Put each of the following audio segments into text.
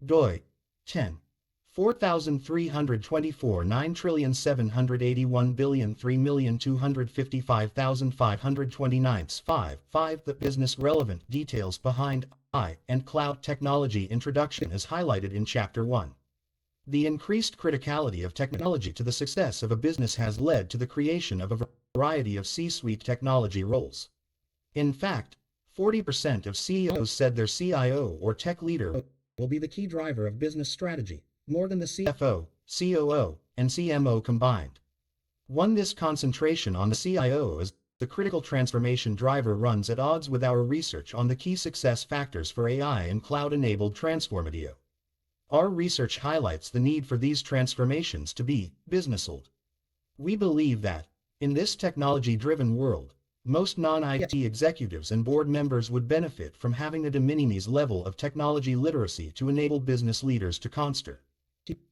doi 10. 4324 9,781,003,255,529 5. The business relevant details behind AI and cloud technology introduction is highlighted in Chapter 1. The increased criticality of technology to the success of a business has led to the creation of a variety of C-suite technology roles. In fact, 40% of CEOs said their CIO or tech leader will be the key driver of business strategy, more than the CFO, COO, and CMO combined. This concentration on the CIO as the critical transformation driver runs at odds with our research on the key success factors for AI and cloud-enabled transformation. Our research highlights the need for these transformations to be business-led. We believe that, in this technology-driven world, most non-IT executives and board members would benefit from having a de minimis level of technology literacy to enable business leaders to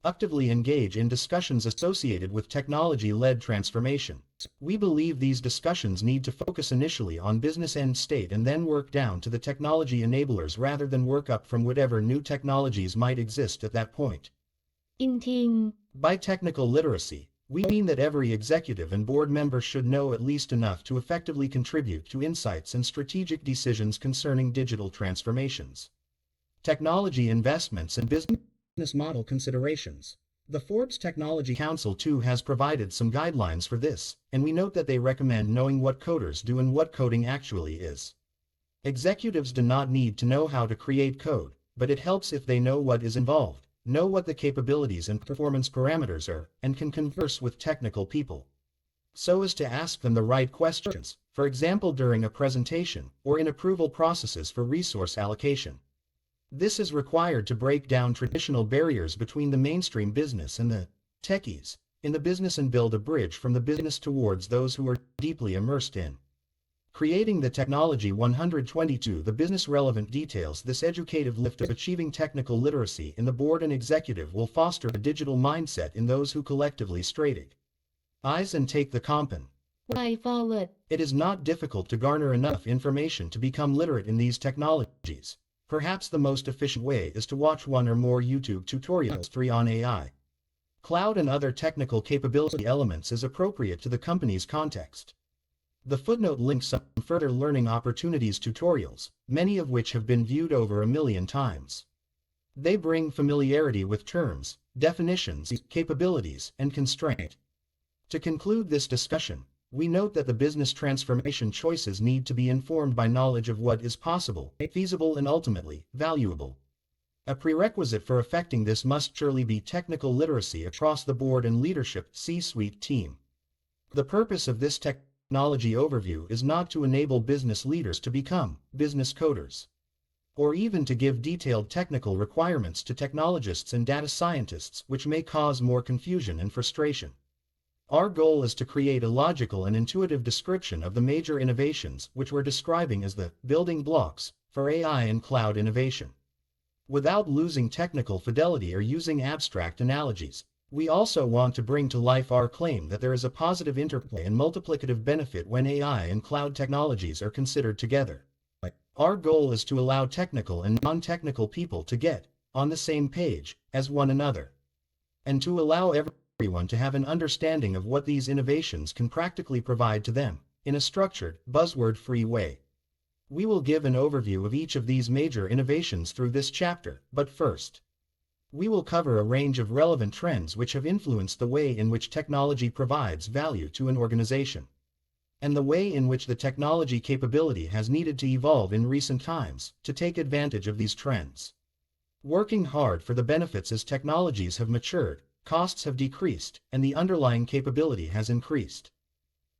actively engage in discussions associated with technology-led transformation. We believe these discussions need to focus initially on business end state and then work down to the technology enablers rather than work up from whatever new technologies might exist at that point. By technical literacy, we mean that every executive and board member should know at least enough to effectively contribute to insights and strategic decisions concerning digital transformations, technology investments, and business model considerations. The Forbes Technology Council too has provided some guidelines for this, and we note that they recommend knowing what coders do and what coding actually is. Executives do not need to know how to create code, but it helps if they know what is involved, know what the capabilities and performance parameters are, and can converse with technical people, so as to ask them the right questions, for example during a presentation, or in approval processes for resource allocation. This is required to break down traditional barriers between the mainstream business and the techies in the business and build a bridge from the business towards those who are deeply immersed in creating the technology. 122 The business relevant details. This educative lift of achieving technical literacy in the board and executive will foster a digital mindset in those who collectively straighten eyes and take the compan way forward. It is not difficult to garner enough information to become literate in these technologies. Perhaps the most efficient way is to watch one or more YouTube tutorials 3 on AI, cloud and other technical capability elements as appropriate to the company's context. The footnote links some further learning opportunities tutorials, many of which have been viewed over 1 million times. They bring familiarity with terms, definitions, capabilities, and constraint. To conclude this discussion, we note that the business transformation choices need to be informed by knowledge of what is possible, feasible, and ultimately valuable. A prerequisite for effecting this must surely be technical literacy across the board and leadership C-suite team. The purpose of this technology overview is not to enable business leaders to become business coders, or even to give detailed technical requirements to technologists and data scientists, which may cause more confusion and frustration. Our goal is to create a logical and intuitive description of the major innovations which we're describing as the building blocks for AI and cloud innovation. Without losing technical fidelity or using abstract analogies, we also want to bring to life our claim that there is a positive interplay and multiplicative benefit when AI and cloud technologies are considered together. Our goal is to allow technical and non-technical people to get on the same page as one another, and to allow everyone to have an understanding of what these innovations can practically provide to them, in a structured, buzzword-free way. We will give an overview of each of these major innovations through this chapter, but first, we will cover a range of relevant trends which have influenced the way in which technology provides value to an organization, and the way in which the technology capability has needed to evolve in recent times to take advantage of these trends. Working hard for the benefits as technologies have matured, costs have decreased, and the underlying capability has increased.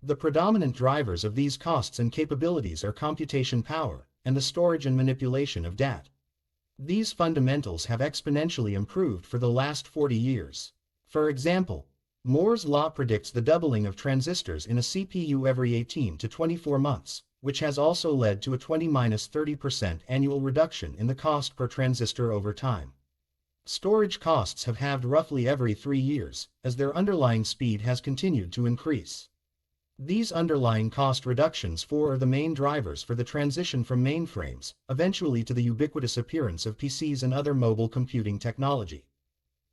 The predominant drivers of these costs and capabilities are computation power and the storage and manipulation of data. These fundamentals have exponentially improved for the last 40 years. For example, Moore's law predicts the doubling of transistors in a CPU every 18 to 24 months, which has also led to a 20–30% annual reduction in the cost per transistor over time. Storage costs have halved roughly every 3 years, as their underlying speed has continued to increase. These underlying cost reductions are the main drivers for the transition from mainframes, eventually to the ubiquitous appearance of PCs and other mobile computing technology.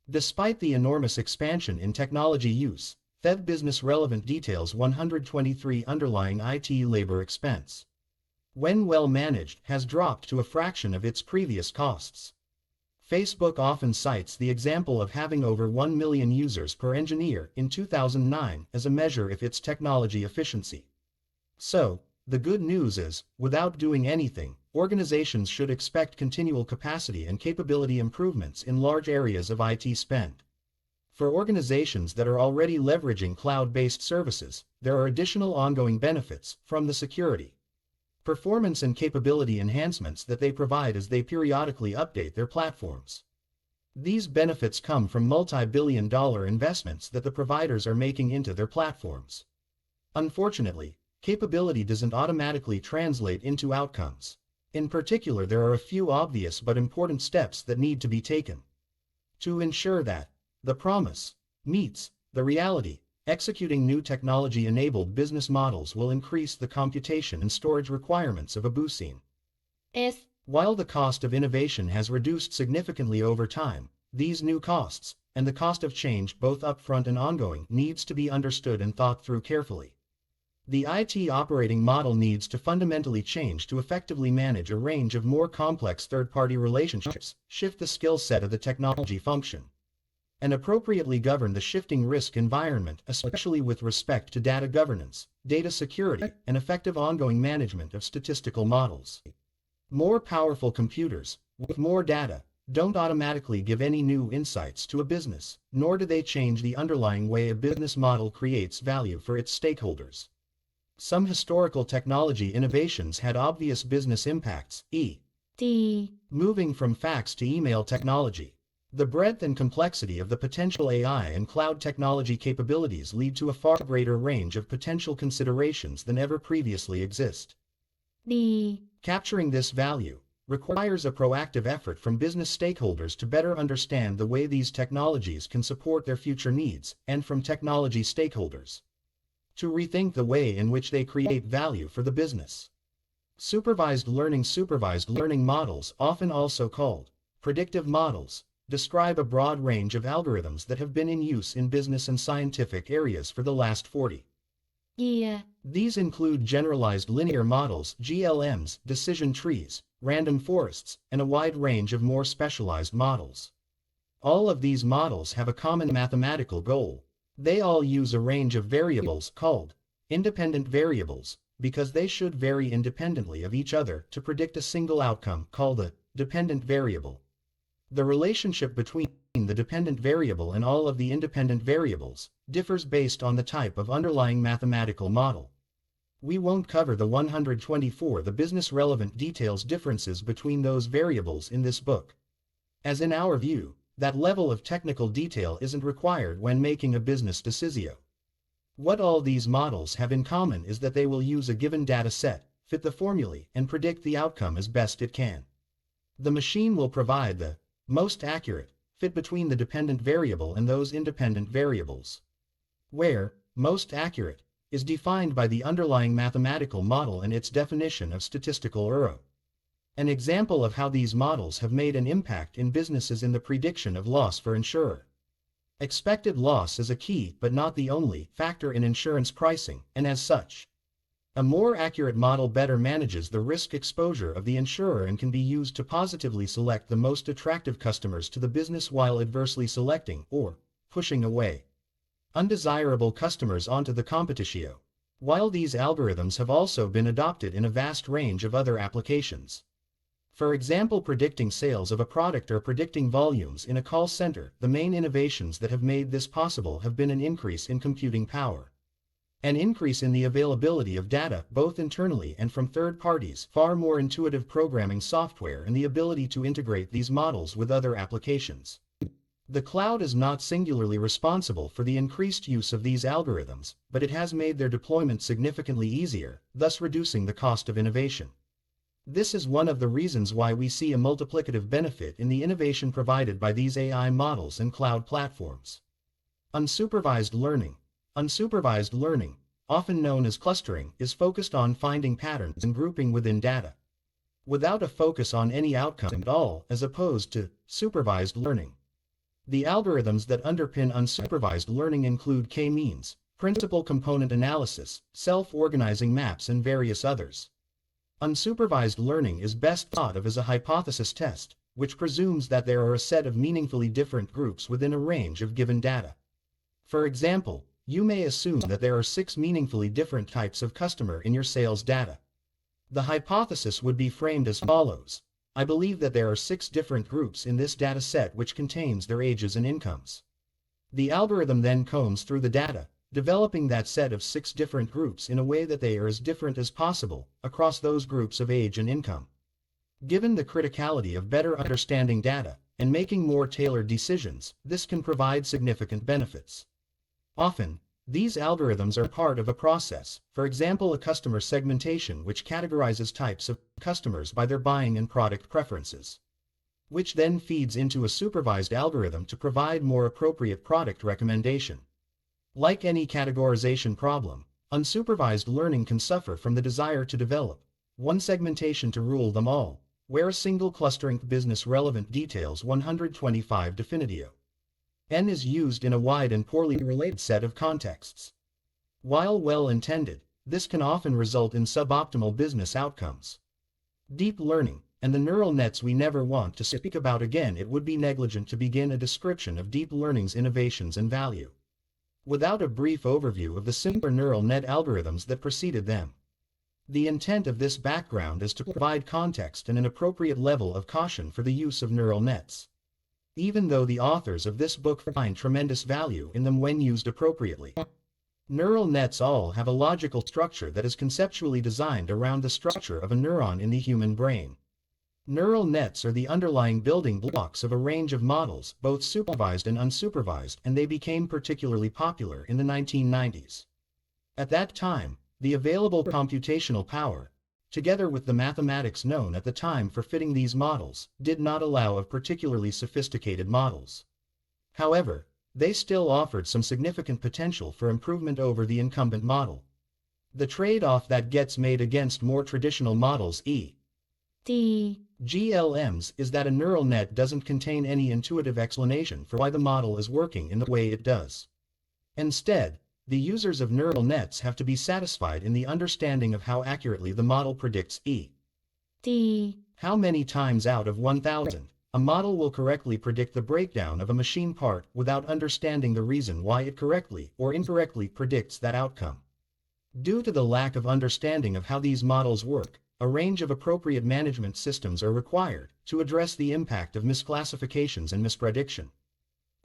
Despite the enormous expansion in technology use, THEV business relevant details 123 underlying IT labor expense, when well managed, has dropped to a fraction of its previous costs. Facebook often cites the example of having over 1 million users per engineer in 2009 as a measure of its technology efficiency. So, the good news is, without doing anything, organizations should expect continual capacity and capability improvements in large areas of IT spend. For organizations that are already leveraging cloud-based services, there are additional ongoing benefits from the security, performance and capability enhancements that they provide as they periodically update their platforms. These benefits come from multi-billion-dollar investments that the providers are making into their platforms. Unfortunately, capability doesn't automatically translate into outcomes. In particular, there are a few obvious but important steps that need to be taken to ensure that the promise meets the reality. Executing new technology-enabled business models will increase the computation and storage requirements of a BUSIN. While the cost of innovation has reduced significantly over time, these new costs, and the cost of change both upfront and ongoing, needs to be understood and thought through carefully. The IT operating model needs to fundamentally change to effectively manage a range of more complex third-party relationships, shift the skill set of the technology function, and appropriately govern the shifting risk environment, especially with respect to data governance, data security, and effective ongoing management of statistical models. More powerful computers, with more data, don't automatically give any new insights to a business, nor do they change the underlying way a business model creates value for its stakeholders. Some historical technology innovations had obvious business impacts, e.g., moving from fax to email technology. The breadth and complexity of the potential AI and cloud technology capabilities lead to a far greater range of potential considerations than ever previously exist. Capturing this value requires a proactive effort from business stakeholders to better understand the way these technologies can support their future needs, and from technology stakeholders to rethink the way in which they create value for the business. Supervised learning models, often also called predictive models, describe a broad range of algorithms that have been in use in business and scientific areas for the last 40 years. These include generalized linear models, GLMs, decision trees, random forests, and a wide range of more specialized models. All of these models have a common mathematical goal. They all use a range of variables called independent variables, because they should vary independently of each other to predict a single outcome called a dependent variable. The relationship between the dependent variable and all of the independent variables differs based on the type of underlying mathematical model. We won't cover the 124 business relevant details differences between those variables in this book, as in our view, that level of technical detail isn't required when making a business decision. What all these models have in common is that they will use a given data set, fit the formulae, and predict the outcome as best it can. The machine will provide the most accurate fit between the dependent variable and those independent variables, where most accurate is defined by the underlying mathematical model and its definition of statistical error. An example of how these models have made an impact in business is in the prediction of loss for insurer. Expected loss is a key but not the only factor in insurance pricing, and as such, a more accurate model better manages the risk exposure of the insurer and can be used to positively select the most attractive customers to the business while adversely selecting or pushing away undesirable customers onto the competition. While these algorithms have also been adopted in a vast range of other applications. For example, predicting sales of a product or predicting volumes in a call center, the main innovations that have made this possible have been an increase in computing power, an increase in the availability of data, both internally and from third parties, far more intuitive programming software, and the ability to integrate these models with other applications. The cloud is not singularly responsible for the increased use of these algorithms, but it has made their deployment significantly easier, thus reducing the cost of innovation. This is one of the reasons why we see a multiplicative benefit in the innovation provided by these AI models and cloud platforms. Unsupervised learning. Unsupervised learning, often known as clustering, is focused on finding patterns and grouping within data, without a focus on any outcome at all, as opposed to supervised learning. The algorithms that underpin unsupervised learning include k-means, principal component analysis, self-organizing maps, and various others. Unsupervised learning is best thought of as a hypothesis test, which presumes that there are a set of meaningfully different groups within a range of given data. For example, you may assume that there are 6 meaningfully different types of customer in your sales data. The hypothesis would be framed as follows: I believe that there are 6 different groups in this data set which contains their ages and incomes. The algorithm then combs through the data, developing that set of 6 different groups in a way that they are as different as possible across those groups of age and income. Given the criticality of better understanding data and making more tailored decisions, this can provide significant benefits. Often, these algorithms are part of a process, for example a customer segmentation which categorizes types of customers by their buying and product preferences, which then feeds into a supervised algorithm to provide more appropriate product recommendation. Like any categorization problem, unsupervised learning can suffer from the desire to develop one segmentation to rule them all, where a single clustering business relevant details 125 definitio. N is used in a wide and poorly related set of contexts. While well-intended, this can often result in suboptimal business outcomes. Deep learning, and the neural nets we never want to speak about again. It would be negligent to begin a description of deep learning's innovations and value without a brief overview of the simpler neural net algorithms that preceded them. The intent of this background is to provide context and an appropriate level of caution for the use of neural nets, even though the authors of this book find tremendous value in them when used appropriately. Neural nets all have a logical structure that is conceptually designed around the structure of a neuron in the human brain. Neural nets are the underlying building blocks of a range of models, both supervised and unsupervised, and they became particularly popular in the 1990s. At that time, the available computational power, together with the mathematics known at the time for fitting these models, did not allow of particularly sophisticated models. However, they still offered some significant potential for improvement over the incumbent model. The trade-off that gets made against more traditional models, e.g. GLMs, is that a neural net doesn't contain any intuitive explanation for why the model is working in the way it does. Instead, the users of neural nets have to be satisfied in the understanding of how accurately the model predicts e.g. how many times out of 1,000 a model will correctly predict the breakdown of a machine part without understanding the reason why it correctly or incorrectly predicts that outcome. Due to the lack of understanding of how these models work, a range of appropriate management systems are required to address the impact of misclassifications and misprediction.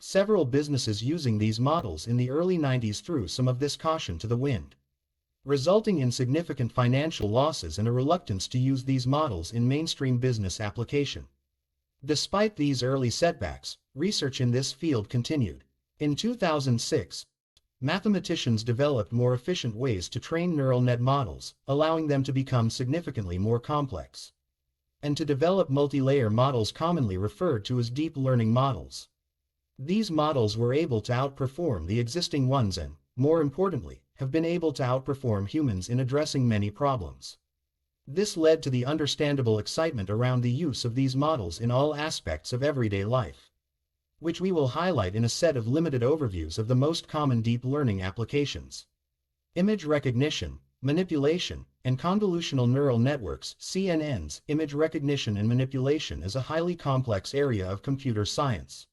Several businesses using these models in the early 90s threw some of this caution to the wind, resulting in significant financial losses and a reluctance to use these models in mainstream business application. Despite these early setbacks, research in this field continued. In 2006, mathematicians developed more efficient ways to train neural net models, allowing them to become significantly more complex, and to develop multi-layer models commonly referred to as deep learning models. These models were able to outperform the existing ones and, more importantly, have been able to outperform humans in addressing many problems. This led to the understandable excitement around the use of these models in all aspects of everyday life, which we will highlight in a set of limited overviews of the most common deep learning applications. Image recognition, manipulation, and convolutional neural networks, CNNs. Image recognition and manipulation is a highly complex area of computer science.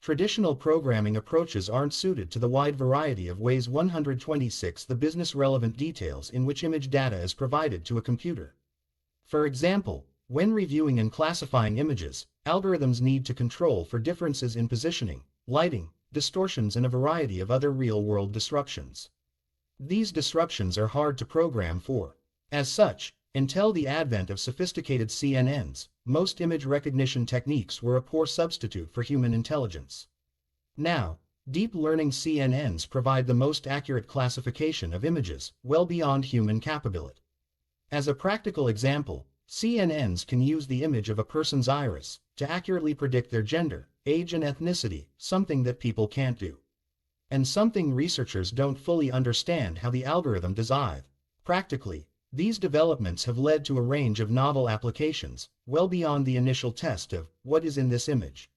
Traditional programming approaches aren't suited to the wide variety of ways 126 the business-relevant details in which image data is provided to a computer. For example, when reviewing and classifying images, algorithms need to control for differences in positioning, lighting, distortions, and a variety of other real-world disruptions. These disruptions are hard to program for. As such, until the advent of sophisticated CNNs, most image recognition techniques were a poor substitute for human intelligence. Now, deep learning CNNs provide the most accurate classification of images, well beyond human capability. As a practical example, CNNs can use the image of a person's iris to accurately predict their gender, age, and ethnicity, something that people can't do. and something researchers don't fully understand how the algorithm designed. Practically, these developments have led to a range of novel applications, well beyond the initial test of what is in this image.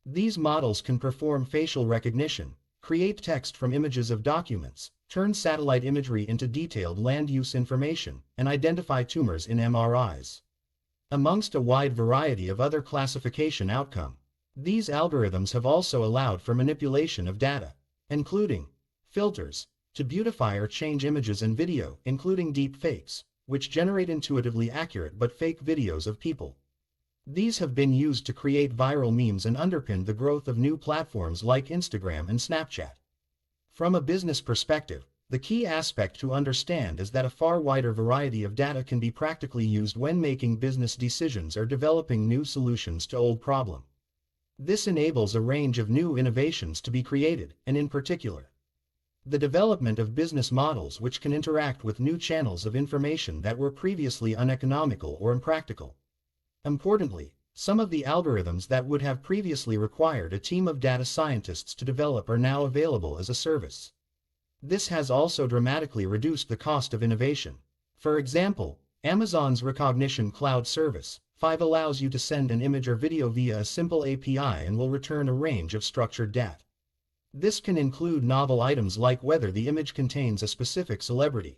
These models can perform facial recognition, create text from images of documents, turn satellite imagery into detailed land use information, and identify tumors in MRIs. Amongst a wide variety of other classification outcomes, these algorithms have also allowed for manipulation of data, including filters, to beautify or change images and video, including deep fakes, which generate intuitively accurate but fake videos of people. These have been used to create viral memes and underpin the growth of new platforms like Instagram and Snapchat. From a business perspective, the key aspect to understand is that a far wider variety of data can be practically used when making business decisions or developing new solutions to old problems. This enables a range of new innovations to be created, and in particular, the development of business models which can interact with new channels of information that were previously uneconomical or impractical. Importantly, some of the algorithms that would have previously required a team of data scientists to develop are now available as a service. This has also dramatically reduced the cost of innovation. For example, Amazon's Recognition Cloud Service 5 allows you to send an image or video via a simple API and will return a range of structured data. This can include novel items like whether the image contains a specific celebrity.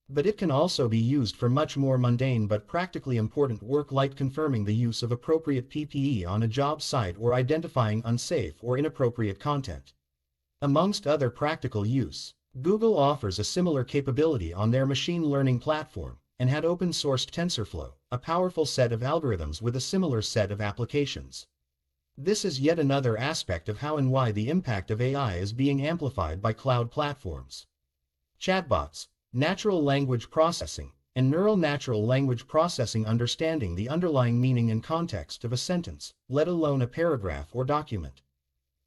But it can also be used for much more mundane but practically important work like confirming the use of appropriate PPE on a job site or identifying unsafe or inappropriate content. Amongst other practical use, Google offers a similar capability on their machine learning platform, and had open-sourced TensorFlow, a powerful set of algorithms with a similar set of applications. This is yet another aspect of how and why the impact of AI is being amplified by cloud platforms. Chatbots, natural language processing, and neural natural language processing understanding the underlying meaning and context of a sentence, let alone a paragraph or document,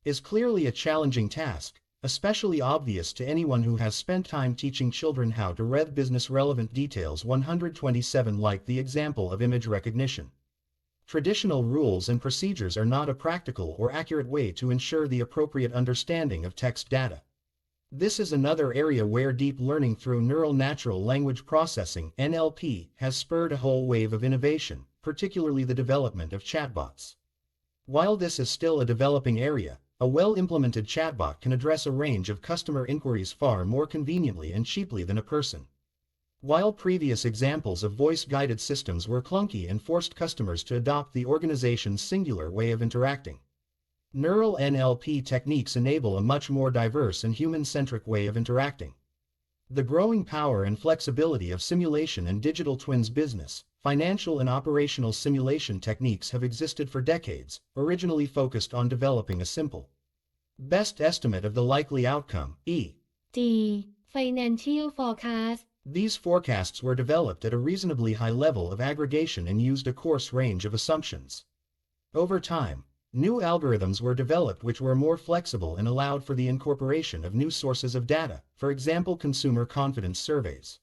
is clearly a challenging task, especially obvious to anyone who has spent time teaching children how to read business-relevant details. 127 Like the example of image recognition. Traditional rules and procedures are not a practical or accurate way to ensure the appropriate understanding of text data. This is another area where deep learning through neural natural language processing (NLP) has spurred a whole wave of innovation, particularly the development of chatbots. While this is still a developing area, a well-implemented chatbot can address a range of customer inquiries far more conveniently and cheaply than a person. While previous examples of voice-guided systems were clunky and forced customers to adopt the organization's singular way of interacting, neural NLP techniques enable a much more diverse and human-centric way of interacting. The growing power and flexibility of simulation and digital twins business, financial and operational simulation techniques have existed for decades, originally focused on developing a simple best estimate of the likely outcome, e.g., financial forecast. These forecasts were developed at a reasonably high level of aggregation and used a coarse range of assumptions. Over time, new algorithms were developed which were more flexible and allowed for the incorporation of new sources of data, for example consumer confidence surveys.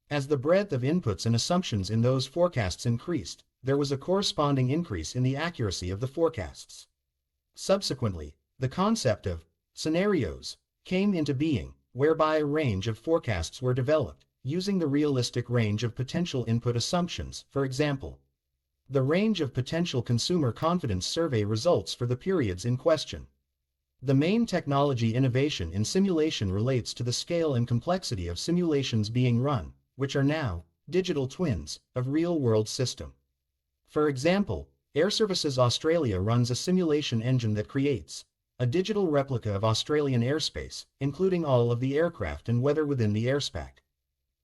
As the breadth of inputs and assumptions in those forecasts increased, there was a corresponding increase in the accuracy of the forecasts. Subsequently, the concept of scenarios came into being, whereby a range of forecasts were developed, using the realistic range of potential input assumptions, for example, the range of potential consumer confidence survey results for the periods in question. The main technology innovation in simulation relates to the scale and complexity of simulations being run, which are now digital twins of real-world system. For example, Air Services Australia runs a simulation engine that creates a digital replica of Australian airspace, including all of the aircraft and weather within the airspace.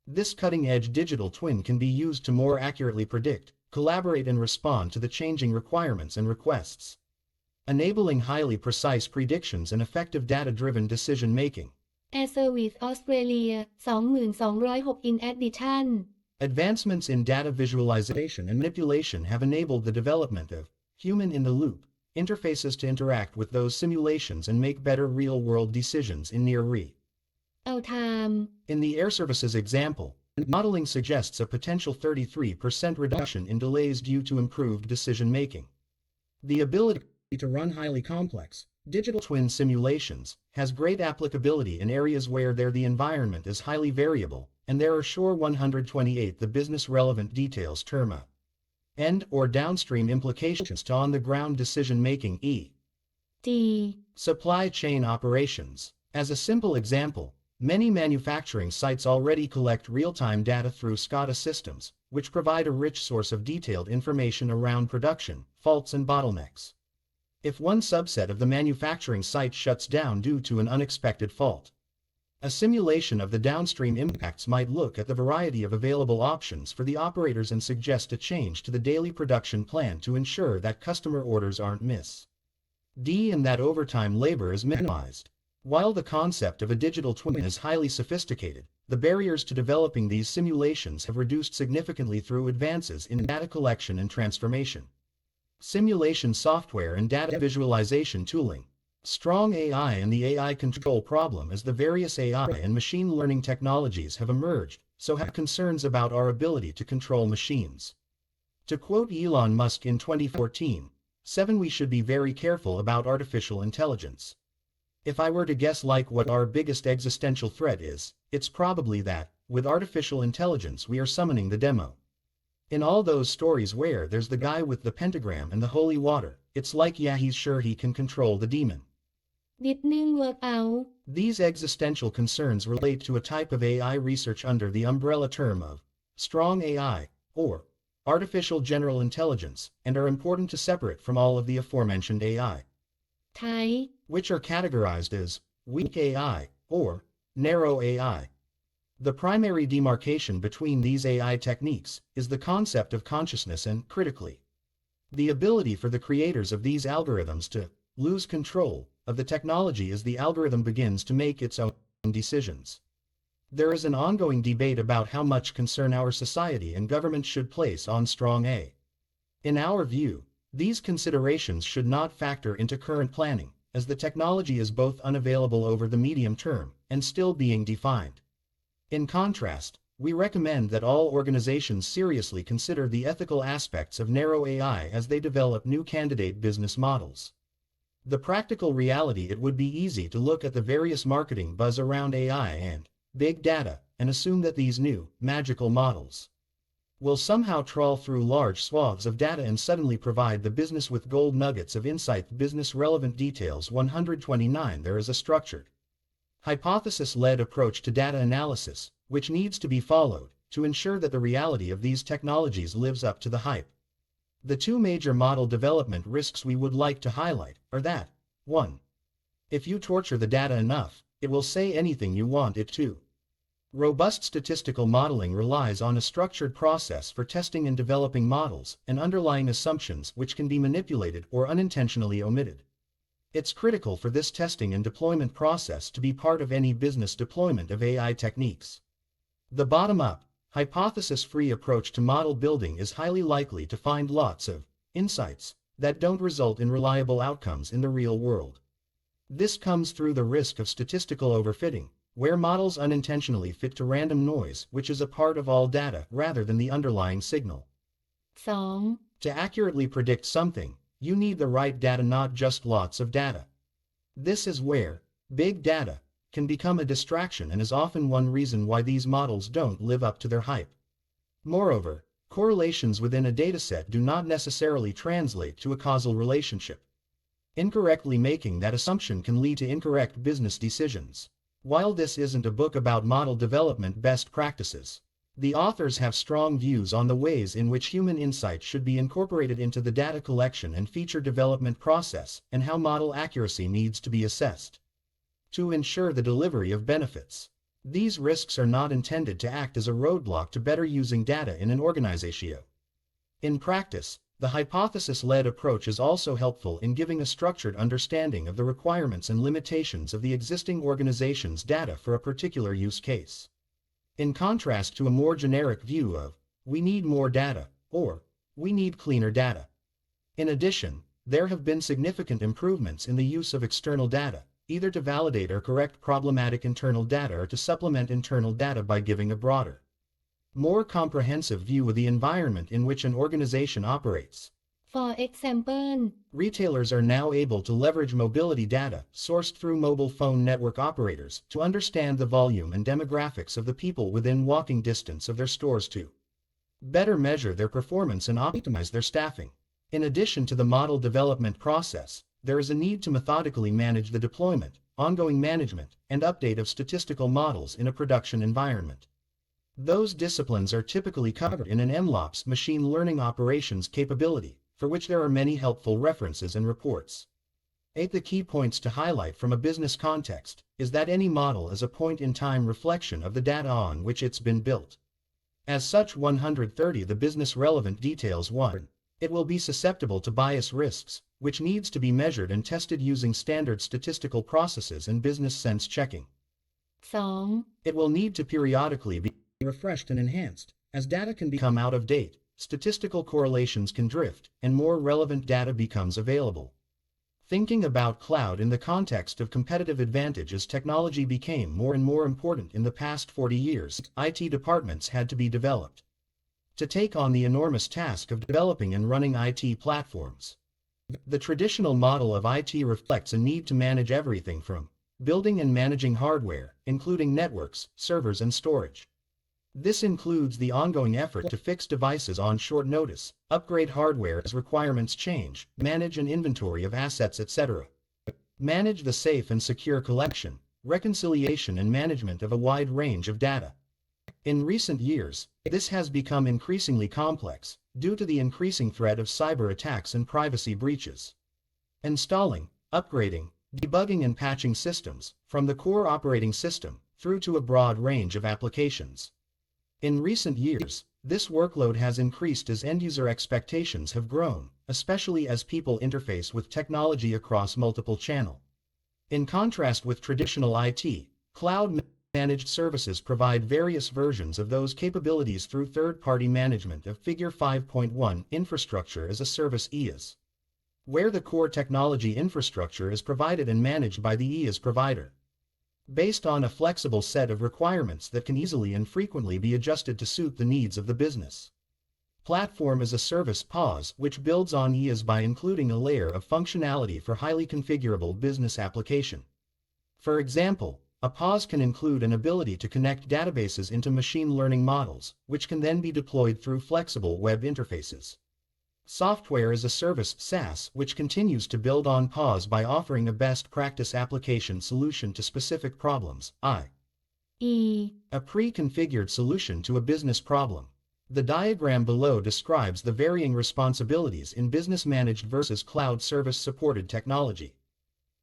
This cutting-edge digital twin can be used to more accurately predict, collaborate and respond to the changing requirements and requests, enabling highly precise predictions and effective data-driven decision-making. Air Service Australia 2206 in addition. Advancements in data visualization and manipulation have enabled the development of human-in-the-loop interfaces to interact with those simulations and make better real-world decisions in near-real time. In the Air Services example, modeling suggests a potential 33% reduction in delays due to improved decision-making. The ability to run highly complex, Digital twin simulations has great applicability in areas where the environment is highly variable, and there are sure 128 the business relevant details term a end or downstream implications to on-the-ground decision-making G. Supply chain operations. As a simple example, many manufacturing sites already collect real-time data through SCADA systems, which provide a rich source of detailed information around production, faults and bottlenecks. If one subset of the manufacturing site shuts down due to an unexpected fault, a simulation of the downstream impacts might look at the variety of available options for the operators and suggest a change to the daily production plan to ensure that customer orders aren't missed. And that overtime labor is minimized. While the concept of a digital twin is highly sophisticated, the barriers to developing these simulations have reduced significantly through advances in data collection and transformation, simulation software and data visualization tooling. Strong AI and the AI control problem. As the various AI and machine learning technologies have emerged, so have concerns about our ability to control machines. To quote Elon Musk in 2014, we should be very careful about artificial intelligence. If I were to guess what our biggest existential threat is, it's probably that, with artificial intelligence we are summoning the demo. In all those stories where there's the guy with the pentagram and the holy water, it's like he's sure he can control the demon. Didn't work out. These existential concerns relate to a type of AI research under the umbrella term of strong AI, or artificial general intelligence, and are important to separate from all of the aforementioned AI, which are categorized as weak AI, or narrow AI. The primary demarcation between these AI techniques is the concept of consciousness and, critically, the ability for the creators of these algorithms to lose control of the technology as the algorithm begins to make its own decisions. There is an ongoing debate about how much concern our society and government should place on strong AI. In our view, these considerations should not factor into current planning, as the technology is both unavailable over the medium term and still being defined. In contrast, we recommend that all organizations seriously consider the ethical aspects of narrow AI as they develop new candidate business models. The practical reality: it would be easy to look at the various marketing buzz around AI and big data and assume that these new, magical models will somehow trawl through large swaths of data and suddenly provide the business with gold nuggets of insight. Business relevant details 129. There is a structured, hypothesis-led approach to data analysis, which needs to be followed to ensure that the reality of these technologies lives up to the hype. The two major model development risks we would like to highlight are that, 1. If you torture the data enough, it will say anything you want it to. Robust statistical modeling relies on a structured process for testing and developing models and underlying assumptions which can be manipulated or unintentionally omitted. It's critical for this testing and deployment process to be part of any business deployment of AI techniques. The bottom-up, hypothesis-free approach to model building is highly likely to find lots of insights that don't result in reliable outcomes in the real world. This comes through the risk of statistical overfitting, where models unintentionally fit to random noise, which is a part of all data rather than the underlying signal. 2. To accurately predict something, you need the right data, not just lots of data. This is where big data can become a distraction and is often one reason why these models don't live up to their hype. Moreover, correlations within a dataset do not necessarily translate to a causal relationship. Incorrectly making that assumption can lead to incorrect business decisions. While this isn't a book about model development best practices, the authors have strong views on the ways in which human insight should be incorporated into the data collection and feature development process, and how model accuracy needs to be assessed to ensure the delivery of benefits. These risks are not intended to act as a roadblock to better using data in an organization. In practice, the hypothesis-led approach is also helpful in giving a structured understanding of the requirements and limitations of the existing organization's data for a particular use case. In contrast to a more generic view of, we need more data, or, we need cleaner data. In addition, there have been significant improvements in the use of external data, either to validate or correct problematic internal data or to supplement internal data by giving a broader, more comprehensive view of the environment in which an organization operates. for example Retailers are now able to leverage mobility data sourced through mobile phone network operators to understand the volume and demographics of the people within walking distance of their stores to better measure their performance and optimize their staffing. In addition to the model development process, there is a need to methodically manage the deployment, ongoing management, and update of statistical models in a production environment. Those disciplines are typically covered in an MLOps machine learning operations capability, for which there are many helpful references and reports. 8. The key points to highlight from a business context is that any model is a point-in-time reflection of the data on which it's been built. As such, 130 the business relevant details 1. It will be susceptible to bias risks, which needs to be measured and tested using standard statistical processes and business sense checking. 2. It will need to periodically be refreshed and enhanced, as data can become out of date, statistical correlations can drift, and more relevant data becomes available. Thinking about cloud in the context of competitive advantage as technology became more and more important in the past 40 years, IT departments had to be developed to take on the enormous task of developing and running IT platforms. The traditional model of IT reflects a need to manage everything from building and managing hardware, including networks, servers, and storage. This includes the ongoing effort to fix devices on short notice, upgrade hardware as requirements change, manage an inventory of assets, etc. Manage the safe and secure collection, reconciliation, and management of a wide range of data. In recent years, this has become increasingly complex due to the increasing threat of cyber attacks and privacy breaches. Installing, upgrading, debugging, and patching systems, from the core operating system through to a broad range of applications. In recent years, this workload has increased as end-user expectations have grown, especially as people interface with technology across multiple channels. In contrast with traditional IT, cloud-managed services provide various versions of those capabilities through third-party management of Figure 5.1 Infrastructure as a Service IaaS, where the core technology infrastructure is provided and managed by the IaaS provider, based on a flexible set of requirements that can easily and frequently be adjusted to suit the needs of the business. Platform as a Service PaaS, which builds on IaaS by including a layer of functionality for highly configurable business application. For example, a PaaS can include an ability to connect databases into machine learning models, which can then be deployed through flexible web interfaces. Software as a Service SaaS, which continues to build on PaaS by offering a best practice application solution to specific problems, i.e., a pre-configured solution to a business problem. The diagram below describes the varying responsibilities in business-managed versus cloud service-supported technology.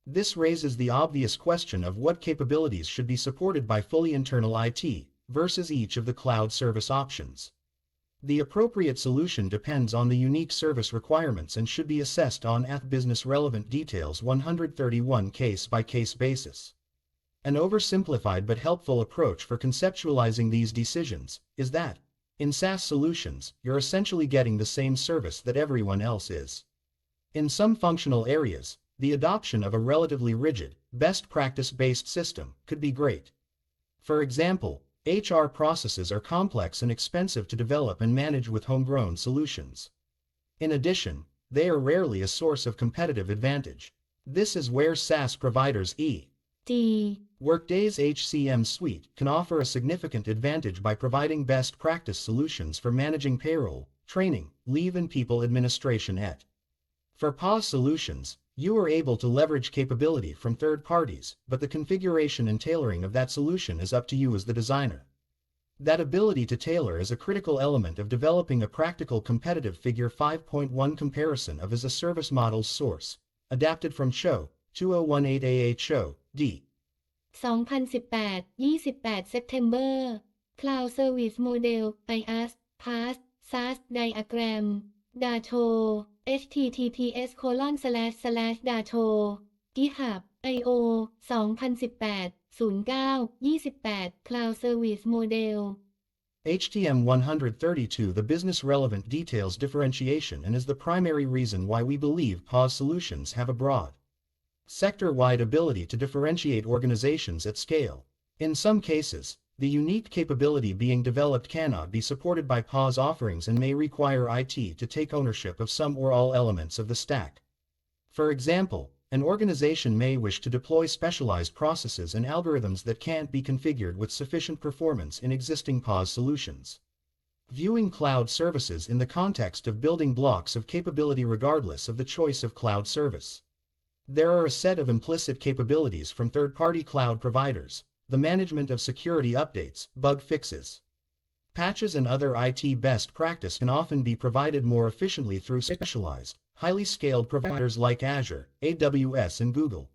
This raises the obvious question of what capabilities should be supported by fully internal IT versus each of the cloud service options. The appropriate solution depends on the unique service requirements and should be assessed on business relevant details 131 case-by-case basis. An oversimplified but helpful approach for conceptualizing these decisions is that, in SaaS solutions, you're essentially getting the same service that everyone else is. In some functional areas, the adoption of a relatively rigid, best practice-based system could be great. For example, HR processes are complex and expensive to develop and manage with homegrown solutions. In addition, they are rarely a source of competitive advantage. This is where SaaS providers e.g. Workday's HCM suite can offer a significant advantage by providing best practice solutions for managing payroll, training, leave, and people administration etc. For PaaS solutions, you are able to leverage capability from third parties, but the configuration and tailoring of that solution is up to you as the designer. That ability to tailor is a critical element of developing a practical competitive Figure 5.1 comparison of as a service model's source, adapted from Show, 2018 Show, D. 2018 28 September Cloud Service Model IaaS PaaS SaaS Diagram Dato https://dato GitHub io 2018 09 28 Cloud Service Model HTM 132 The business relevant details differentiation and is the primary reason why we believe PaaS solutions have a broad, sector-wide ability to differentiate organizations at scale. In some cases, The unique capability being developed cannot be supported by PaaS offerings and may require IT to take ownership of some or all elements of the stack. For example, an organization may wish to deploy specialized processes and algorithms that can't be configured with sufficient performance in existing PaaS solutions. Viewing cloud services in the context of building blocks of capability regardless of the choice of cloud service. There are a set of implicit capabilities from third-party cloud providers, the management of security updates, bug fixes, patches and other IT best practice can often be provided more efficiently through specialized, highly scaled providers like Azure, AWS and Google.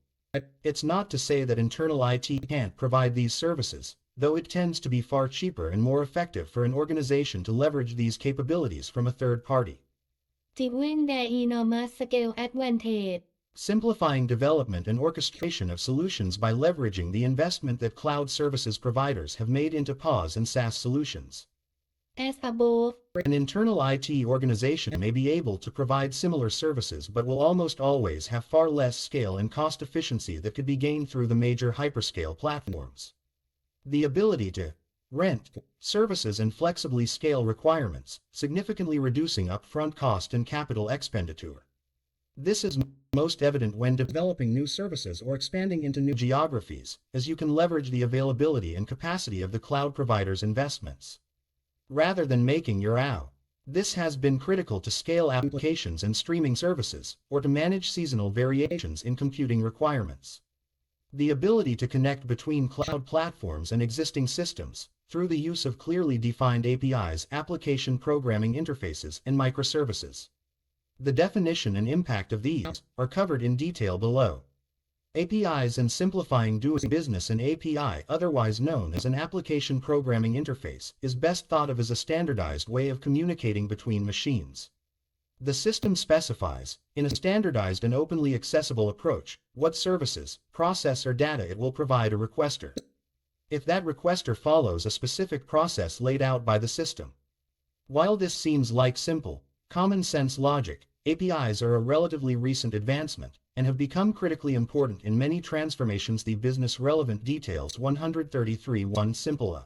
It's not to say that internal IT can't provide these services, though it tends to be far cheaper and more effective for an organization to leverage these capabilities from a third party. Given their enormous scale advantage. Simplifying development and orchestration of solutions by leveraging the investment that cloud services providers have made into PaaS and SaaS solutions. As above, an internal IT organization may be able to provide similar services but will almost always have far less scale and cost efficiency that could be gained through the major hyperscale platforms. The ability to rent services and flexibly scale requirements, significantly reducing upfront cost and capital expenditure. This is most evident when developing new services or expanding into new geographies, as you can leverage the availability and capacity of the cloud provider's investments, rather than making your own. This has been critical to scale applications and streaming services, or to manage seasonal variations in computing requirements. The ability to connect between cloud platforms and existing systems, through the use of clearly defined APIs, application programming interfaces, and microservices. The definition and impact of these are covered in detail below. APIs and simplifying doing business. An API, otherwise known as an application programming interface, is best thought of as a standardized way of communicating between machines. The system specifies, in a standardized and openly accessible approach, what services, process or data it will provide a requester, if that requester follows a specific process laid out by the system. While this seems like simple, common sense logic, APIs are a relatively recent advancement and have become critically important in many transformations. The business relevant details 133.1 Simple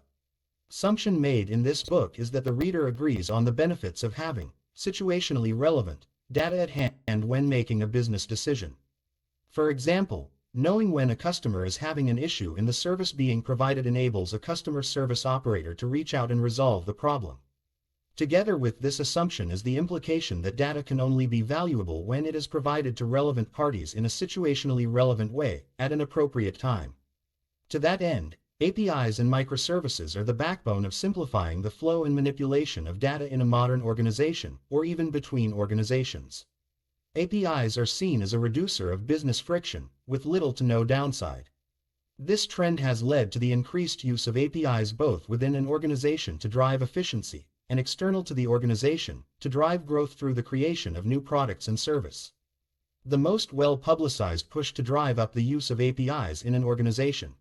assumption made in this book is that the reader agrees on the benefits of having situationally relevant data at hand when making a business decision. For example, knowing when a customer is having an issue in the service being provided enables a customer service operator to reach out and resolve the problem. Together with this assumption is the implication that data can only be valuable when it is provided to relevant parties in a situationally relevant way, at an appropriate time. To that end, APIs and microservices are the backbone of simplifying the flow and manipulation of data in a modern organization, or even between organizations. APIs are seen as a reducer of business friction, with little to no downside. This trend has led to the increased use of APIs both within an organization to drive efficiency, and external to the organization, to drive growth through the creation of new products and service. The most well-publicized push to drive up the use of APIs in an organization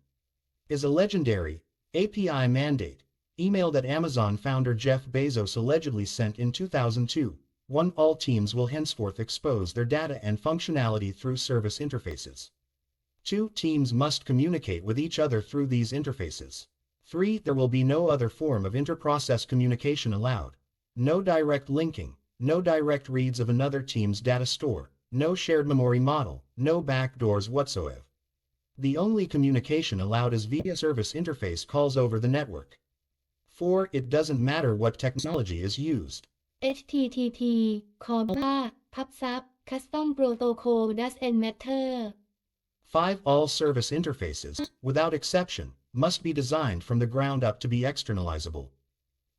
is a legendary API mandate email that Amazon founder Jeff Bezos allegedly sent in 2002. 1. All teams will henceforth expose their data and functionality through service interfaces. 2. Teams must communicate with each other through these interfaces. 3. There will be no other form of inter-process communication allowed. No direct linking, no direct reads of another team's data store, no shared memory model, no backdoors whatsoever. The only communication allowed is via service interface calls over the network. 4. It doesn't matter what technology is used. HTTP, COBA, PubSub, Custom Protocol doesn't matter. 5. All service interfaces, without exception, must be designed from the ground up to be externalizable.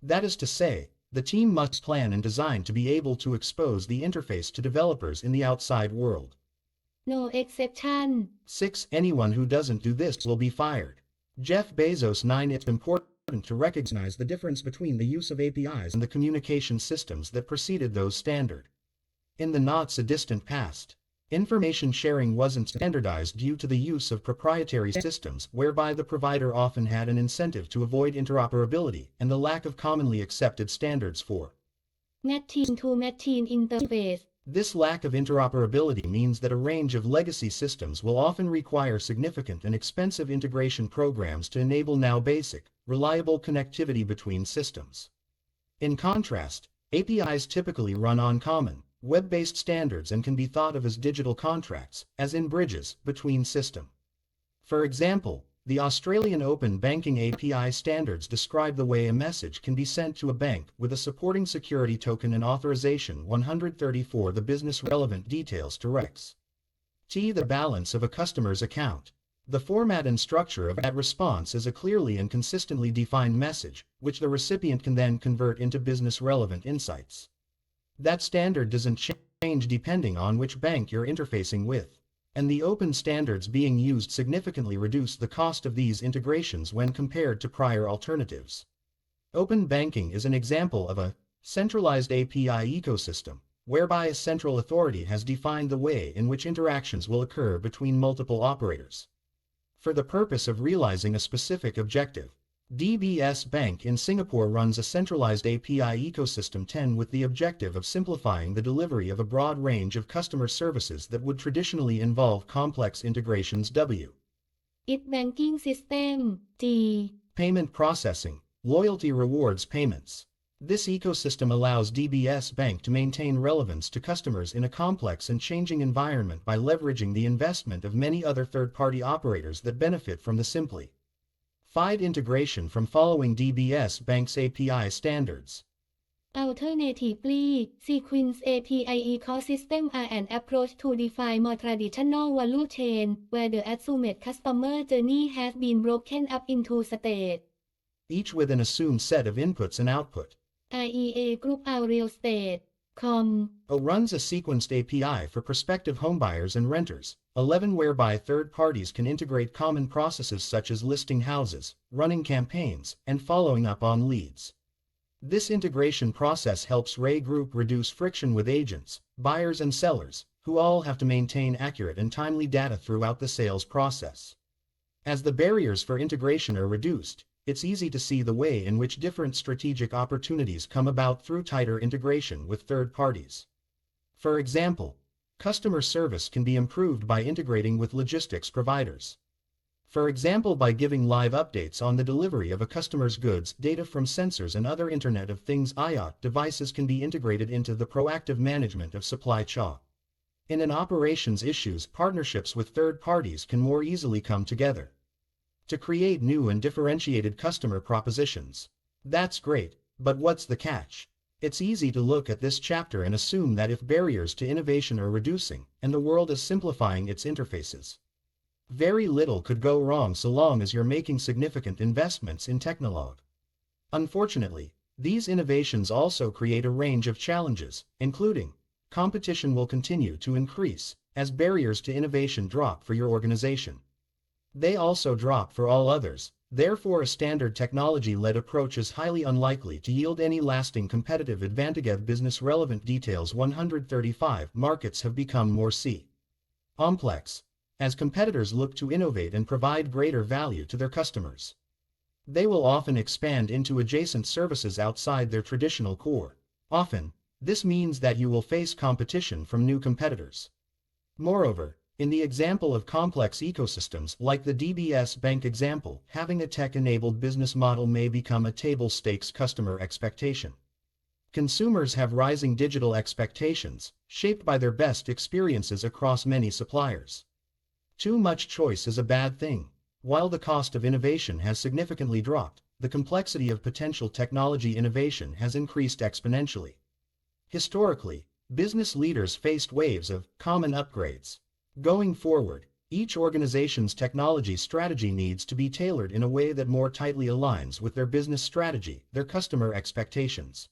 That is to say, the team must plan and design to be able to expose the interface to developers in the outside world. No exception. 6. Anyone who doesn't do this will be fired. Jeff Bezos. 9. It's important to recognize the difference between the use of APIs and the communication systems that preceded those standard. In the not-so-distant past, information sharing wasn't standardized due to the use of proprietary systems whereby the provider often had an incentive to avoid interoperability and the lack of commonly accepted standards for machine-to-machine interface. This lack of interoperability means that a range of legacy systems will often require significant and expensive integration programs to enable now basic, reliable connectivity between systems. In contrast, APIs typically run on common, web-based standards and can be thought of as digital contracts, as in bridges between systems. For example, the Australian Open Banking API standards describe the way a message can be sent to a bank with a supporting security token and authorization 134. The business relevant details to recs. The balance of a customer's account. The format and structure of that response is a clearly and consistently defined message, which the recipient can then convert into business relevant insights. That standard doesn't change depending on which bank you're interfacing with. And the open standards being used significantly reduce the cost of these integrations when compared to prior alternatives. Open banking is an example of a centralized API ecosystem, whereby a central authority has defined the way in which interactions will occur between multiple operators. For the purpose of realizing a specific objective, DBS Bank in Singapore runs a centralized API ecosystem 10 with the objective of simplifying the delivery of a broad range of customer services that would traditionally involve complex integrations. It Banking System. G. Payment processing, loyalty rewards payments. This ecosystem allows DBS Bank to maintain relevance to customers in a complex and changing environment by leveraging the investment of many other third-party operators that benefit from the simplified integration from following DBS Bank's API standards. Alternatively, Sequence API ecosystem are an approach to define more traditional value chain, where the assumed customer journey has been broken up into states, each with an assumed set of inputs and output. IEA Group our real estate. Runs a sequenced API for prospective homebuyers and renters, 11 whereby third parties can integrate common processes such as listing houses, running campaigns, and following up on leads. This integration process helps RAY Group reduce friction with agents, buyers and sellers, who all have to maintain accurate and timely data throughout the sales process. As the barriers for integration are reduced, it's easy to see the way in which different strategic opportunities come about through tighter integration with third parties. For example, customer service can be improved by integrating with logistics providers. For example, by giving live updates on the delivery of a customer's goods, data from sensors and other Internet of Things IoT devices can be integrated into the proactive management of supply chain. In an operations issues, partnerships with third parties can more easily come together to create new and differentiated customer propositions. That's great, but what's the catch? It's easy to look at this chapter and assume that if barriers to innovation are reducing, and the world is simplifying its interfaces, very little could go wrong so long as you're making significant investments in technology. Unfortunately, these innovations also create a range of challenges, including competition will continue to increase as barriers to innovation drop for your organization. They also drop for all others, therefore a standard technology-led approach is highly unlikely to yield any lasting competitive advantage. Business relevant details 135 markets have become more complex as competitors look to innovate and provide greater value to their customers. They will often expand into adjacent services outside their traditional core. Often, this means that you will face competition from new competitors. Moreover, in the example of complex ecosystems like the DBS Bank example, having a tech-enabled business model may become a table stakes customer expectation. Consumers have rising digital expectations, shaped by their best experiences across many suppliers. Too much choice is a bad thing. While the cost of innovation has significantly dropped, the complexity of potential technology innovation has increased exponentially. Historically, business leaders faced waves of common upgrades. Going forward, each organization's technology strategy needs to be tailored in a way that more tightly aligns with their business strategy, their customer expectations,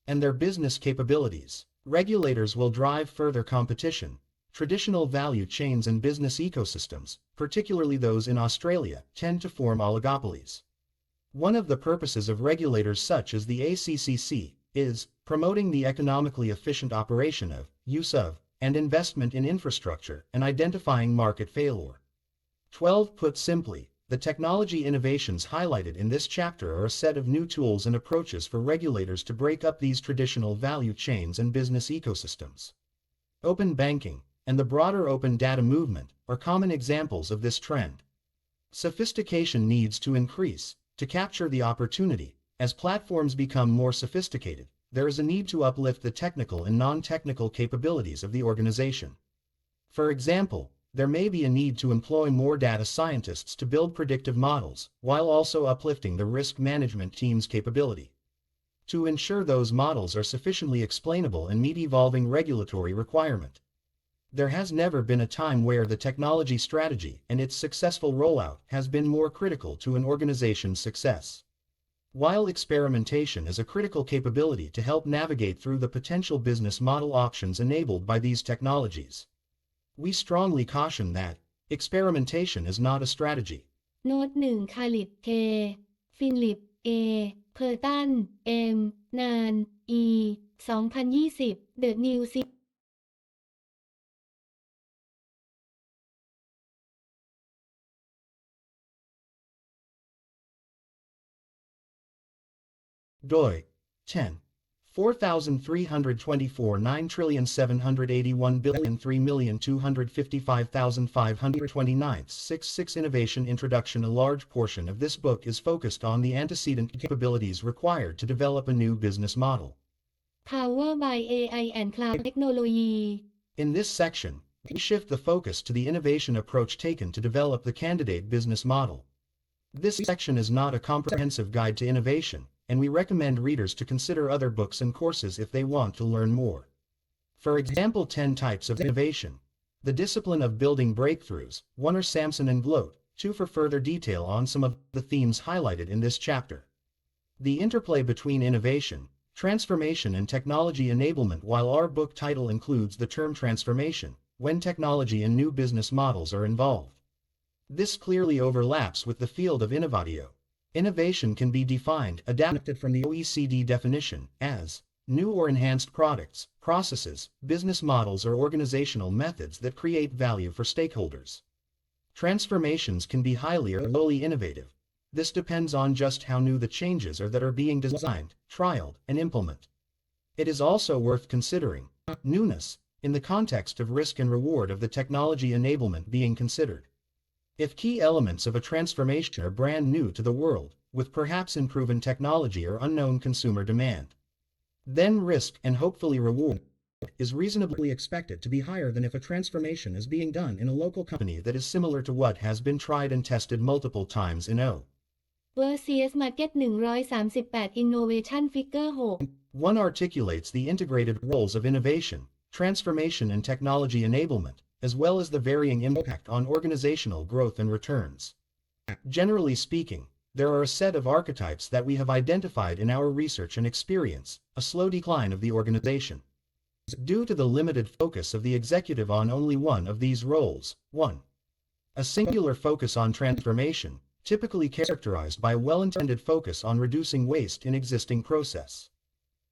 and their business capabilities. Regulators will drive further competition. Traditional value chains and business ecosystems, particularly those in Australia, tend to form oligopolies. One of the purposes of regulators such as the ACCC is promoting the economically efficient operation of, use of, and investment in infrastructure and identifying market failure. 12. Put simply, the technology innovations highlighted in this chapter are a set of new tools and approaches for regulators to break up these traditional value chains and business ecosystems. Open banking and the broader open data movement are common examples of this trend. Sophistication needs to increase. To capture the opportunity, as platforms become more sophisticated, there is a need to uplift the technical and non-technical capabilities of the organization. For example, there may be a need to employ more data scientists to build predictive models, while also uplifting the risk management team's capability. To ensure those models are sufficiently explainable and meet evolving regulatory requirement. There has never been a time where the technology strategy and its successful rollout has been more critical to an organization's success. While experimentation is a critical capability to help navigate through the potential business model options enabled by these technologies, we strongly caution that experimentation is not a strategy. โน้ต 1 คาลิด K ฟิลิป A เพอร์ตัน M นาน E 2020 The New DOI 10 4324 9,781,003,255,529 66 Innovation Introduction. A large portion of this book is focused on the antecedent capabilities required to develop a new business model. Power by AI and Cloud Technology. In this section, we shift the focus to the innovation approach taken to develop the candidate business model. This section is not a comprehensive guide to innovation, and we recommend readers to consider other books and courses if they want to learn more. For example, 10 Types of Innovation. The Discipline of Building Breakthroughs, 1 are Samson and Gloat, 2 for further detail on some of the themes highlighted in this chapter. The interplay between innovation, transformation and technology enablement. While our book title includes the term transformation, when technology and new business models are involved, this clearly overlaps with the field of innovatio. Innovation can be defined, adapted from the OECD definition, as new or enhanced products, processes, business models or organizational methods that create value for stakeholders. Transformations can be highly or lowly innovative. This depends on just how new the changes are that are being designed, trialed, and implemented. It is also worth considering newness in the context of risk and reward of the technology enablement being considered. If key elements of a transformation are brand new to the world, with perhaps unproven technology or unknown consumer demand, then risk and hopefully reward is reasonably expected to be higher than if a transformation is being done in a local company that is similar to what has been tried and tested multiple times in O. Versus Market 138 Innovation Figure 6 One articulates the integrated roles of innovation, transformation and technology enablement, as well as the varying impact on organizational growth and returns. Generally speaking, there are a set of archetypes that we have identified in our research and experience, a slow decline of the organization. Due to the limited focus of the executive on only one of these roles, 1. A singular focus on transformation, typically characterized by a well-intended focus on reducing waste in existing process.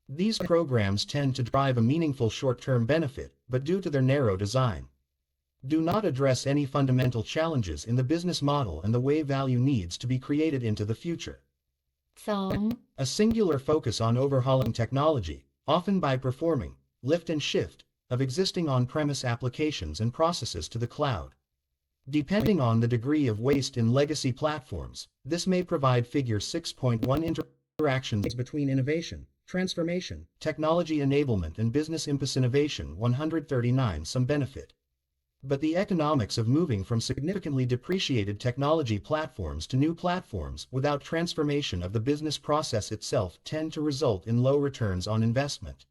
These programs tend to drive a meaningful short-term benefit, but due to their narrow design, do not address any fundamental challenges in the business model and the way value needs to be created into the future. 2. A singular focus on overhauling technology, often by performing lift and shift of existing on-premise applications and processes to the cloud. Depending on the degree of waste in legacy platforms, this may provide Figure 6.1 interactions between innovation, transformation, technology enablement and business impulse. Innovation 139 some benefit. But the economics of moving from significantly depreciated technology platforms to new platforms without transformation of the business process itself tend to result in low returns on investment.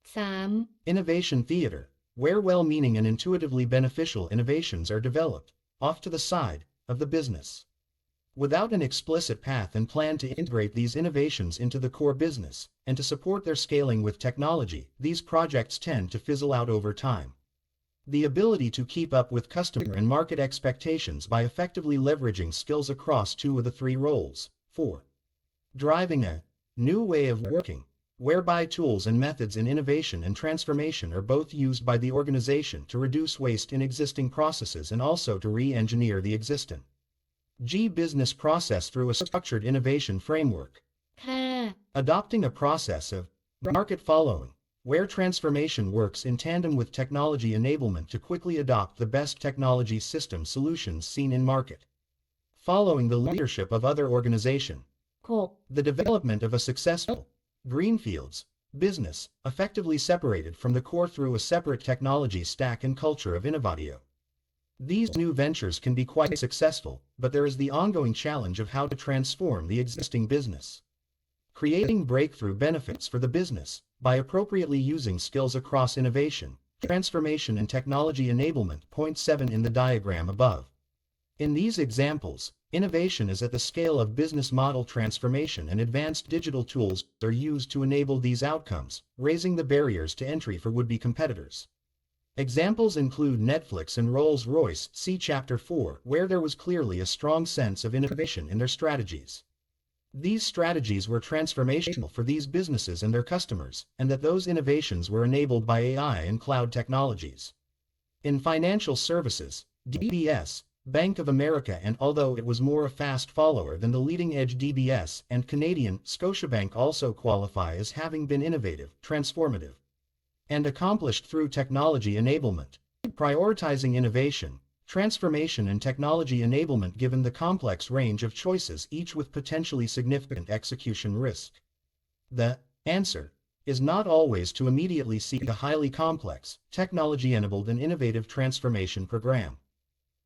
3. Innovation theater, where well-meaning and intuitively beneficial innovations are developed, off to the side of the business. Without an explicit path and plan to integrate these innovations into the core business, and to support their scaling with technology, these projects tend to fizzle out over time. The ability to keep up with customer and market expectations by effectively leveraging skills across 2 of the 3 roles. 4. Driving a new way of working, whereby tools and methods in innovation and transformation are both used by the organization to reduce waste in existing processes and also to re-engineer the existing business process through a structured innovation framework. 5. Adopting a process of market following, where transformation works in tandem with technology enablement to quickly adopt the best technology system solutions seen in market. following the leadership of other organization. 6. The development of a successful greenfields business, effectively separated from the core through a separate technology stack and culture of innovatio. These new ventures can be quite successful, but there is the ongoing challenge of how to transform the existing business. Creating breakthrough benefits for the business by appropriately using skills across innovation, transformation and technology enablement. Point 7 in the diagram above. In these examples, innovation is at the scale of business model transformation and advanced digital tools are used to enable these outcomes, raising the barriers to entry for would-be competitors. Examples include Netflix and Rolls-Royce, see Chapter 4, where there was clearly a strong sense of innovation in their strategies. These strategies were transformational for these businesses and their customers, and that those innovations were enabled by AI and cloud technologies. In financial services, DBS, Bank of America, and although it was more a fast follower than the leading-edge DBS and Canadian Scotiabank, also qualify as having been innovative, transformative, and accomplished through technology enablement, prioritizing innovation, transformation and technology enablement given the complex range of choices, each with potentially significant execution risk. The answer is not always to immediately seek a highly complex, technology-enabled and innovative transformation program.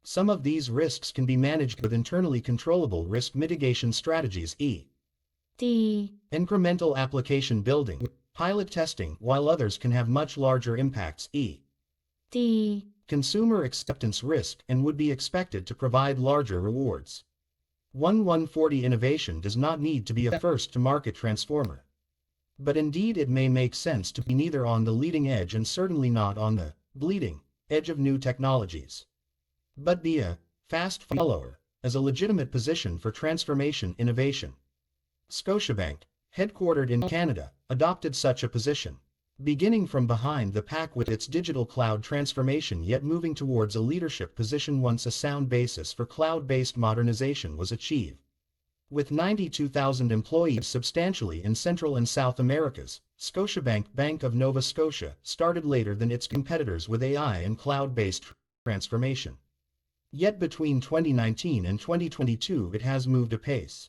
Some of these risks can be managed with internally controllable risk mitigation strategies, e.g., incremental application building, pilot testing, while others can have much larger impacts, e.g., consumer acceptance risk, and would be expected to provide larger rewards. 140 innovation does not need to be a first-to-market transformer. But indeed it may make sense to be neither on the leading edge and certainly not on the bleeding edge of new technologies, but be a fast follower, as a legitimate position for transformation innovation. Scotiabank, headquartered in Canada, adopted such a position, beginning from behind the pack with its digital cloud transformation, yet moving towards a leadership position once a sound basis for cloud-based modernization was achieved. With 92,000 employees substantially in Central and South Americas, Scotiabank, Bank of Nova Scotia, started later than its competitors with AI and cloud-based transformation. Yet between 2019 and 2022 it has moved apace,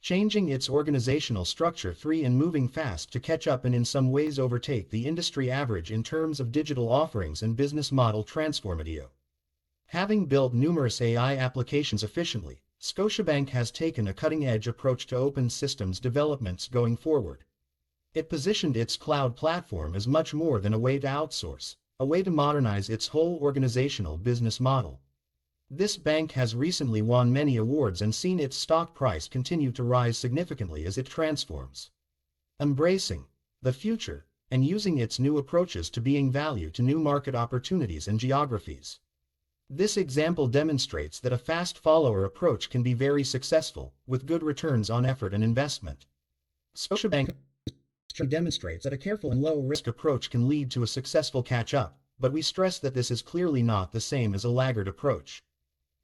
changing its organizational structure and moving fast to catch up and in some ways overtake the industry average in terms of digital offerings and business model transformatio. Having built numerous AI applications efficiently, Scotiabank has taken a cutting-edge approach to open systems developments going forward. It positioned its cloud platform as much more than a way to outsource, a way to modernize its whole organizational business model. This bank has recently won many awards and seen its stock price continue to rise significantly as it transforms, embracing the future and using its new approaches to being value to new market opportunities and geographies. This example demonstrates that a fast follower approach can be very successful, with good returns on effort and investment. Scotiabank demonstrates that a careful and low-risk approach can lead to a successful catch-up, but we stress that this is clearly not the same as a laggard approach.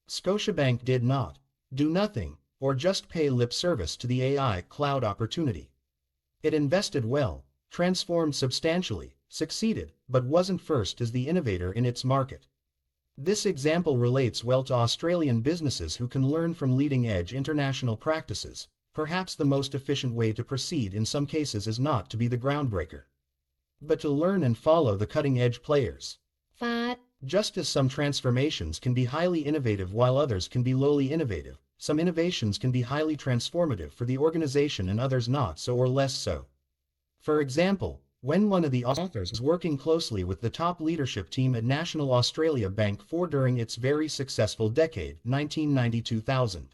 Scotiabank did not do nothing or just pay lip service to the AI cloud opportunity. It invested well, transformed substantially, succeeded, but wasn't first as the innovator in its market. This example relates well to Australian businesses who can learn from leading-edge international practices. Perhaps the most efficient way to proceed in some cases is not to be the groundbreaker, but to learn and follow the cutting-edge players. Just as some transformations can be highly innovative while others can be lowly innovative, some innovations can be highly transformative for the organization and others not so or less so. For example, when one of the authors was working closely with the top leadership team at National Australia Bank during its very successful decade, 1990-2000.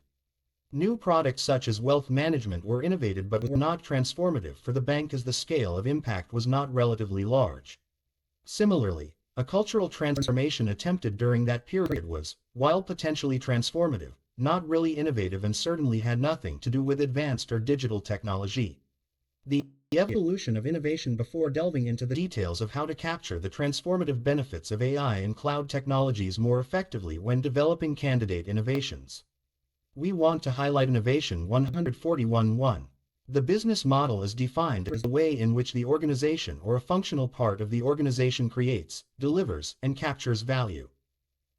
New products such as wealth management were innovated but were not transformative for the bank as the scale of impact was not relatively large. Similarly, a cultural transformation attempted during that period was, while potentially transformative, not really innovative and certainly had nothing to do with advanced or digital technology. The evolution of innovation before delving into the details of how to capture the transformative benefits of AI and cloud technologies more effectively when developing candidate innovations. We want to highlight Innovation 141.1. The business model is defined as the way in which the organization or a functional part of the organization creates, delivers, and captures value.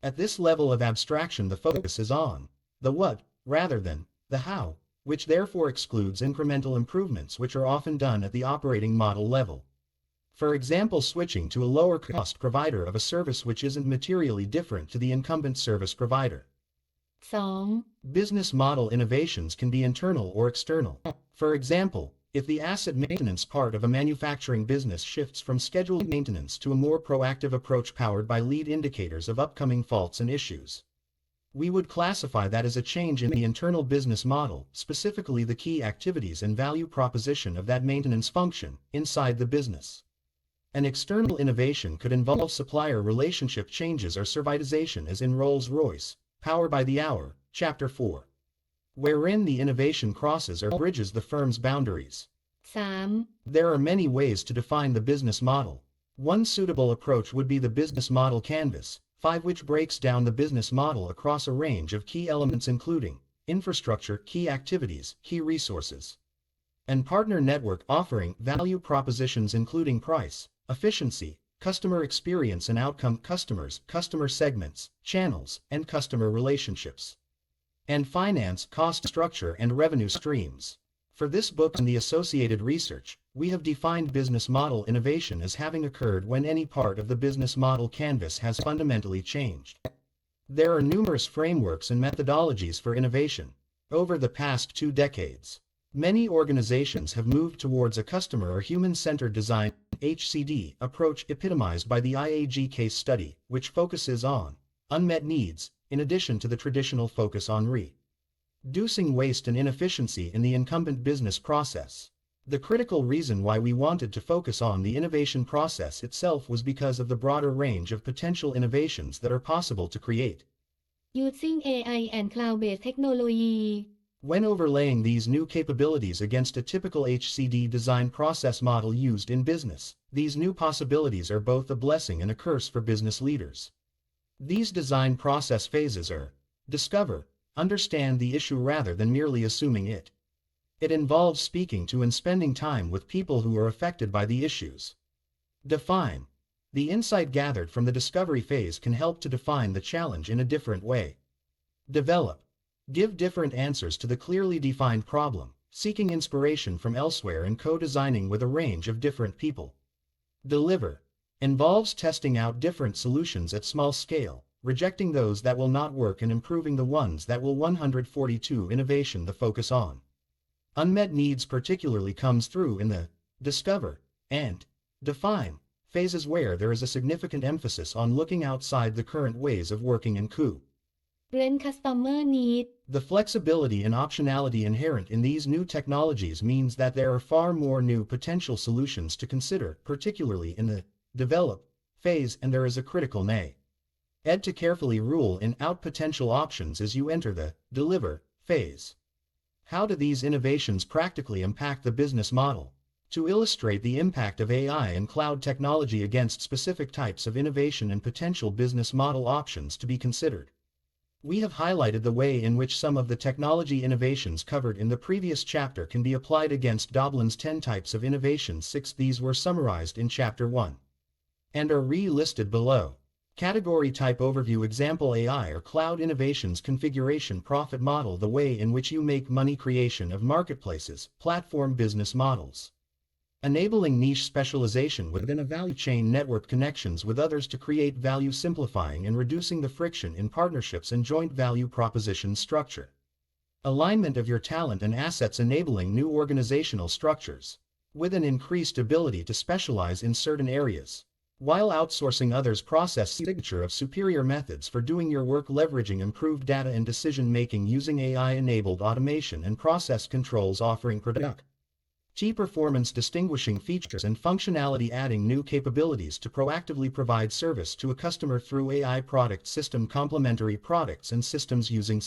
At this level of abstraction, the focus is on the what, rather than the how, which therefore excludes incremental improvements which are often done at the operating model level. For example, switching to a lower-cost provider of a service which isn't materially different to the incumbent service provider. 2. Business model innovations can be internal or external. For example, if the asset maintenance part of a manufacturing business shifts from scheduled maintenance to a more proactive approach powered by lead indicators of upcoming faults and issues, we would classify that as a change in the internal business model, specifically the key activities and value proposition of that maintenance function inside the business. An external innovation could involve supplier relationship changes or servitization, as in Rolls-Royce, Power by the Hour, Chapter 4, wherein the innovation crosses or bridges the firm's boundaries. 3. There are many ways to define the business model. One suitable approach would be the business model canvas, 5, which breaks down the business model across a range of key elements including infrastructure, key activities, key resources, and partner network, offering value propositions including price, efficiency, customer experience and outcome, customers, customer segments, channels, and customer relationships, and finance, cost structure and revenue streams. For this book and the associated research, we have defined business model innovation as having occurred when any part of the business model canvas has fundamentally changed. There are numerous frameworks and methodologies for innovation. Over the past 2 decades, many organizations have moved towards a customer or human-centered design (HCD) approach epitomized by the IAG case study, which focuses on unmet needs, in addition to the traditional focus on reducing waste and inefficiency in the incumbent business process. The critical reason why we wanted to focus on the innovation process itself was because of the broader range of potential innovations that are possible to create Using AI and cloud-based technology. when overlaying these new capabilities against a typical HCD design process model used in business. These new possibilities are both a blessing and a curse for business leaders. These design process phases are: discover, understand the issue rather than merely assuming it. It involves speaking to and spending time with people who are affected by the issues. Define. The insight gathered from the discovery phase can help to define the challenge in a different way. Develop. Give different answers to the clearly defined problem, seeking inspiration from elsewhere and co-designing with a range of different people. Deliver. Involves testing out different solutions at small scale, rejecting those that will not work and improving the ones that will. 142 Innovation. The focus on unmet needs particularly comes through in the discover and define phases, where there is a significant emphasis on looking outside the current ways of working and customer need. the flexibility and optionality inherent in these new technologies means that there are far more new potential solutions to consider, particularly in the develop phase, and there is a critical need to carefully rule out potential options as you enter the deliver phase. How do these innovations practically impact the business model? To illustrate the impact of AI and cloud technology against specific types of innovation and potential business model options to be considered, we have highlighted the way in which some of the technology innovations covered in the previous chapter can be applied against Doblin's 10 types of innovation. 6. These were summarized in Chapter 1 and are re-listed below. Category type overview. Example: AI or cloud innovations. Configuration: profit model, the way in which you make money. Creation of marketplaces, platform business models, enabling niche specialization within a value chain. Network connections with others to create value. Simplifying and reducing the friction in partnerships and joint value proposition. Structure: alignment of your talent and assets, enabling new organizational structures with an increased ability to specialize in certain areas while outsourcing others. Process: signature of superior methods for doing your work, leveraging improved data and decision-making using AI-enabled automation and process controls. Offering product performance, distinguishing features and functionality, adding new capabilities to proactively provide service to a customer through AI. Product system: complementary products and systems using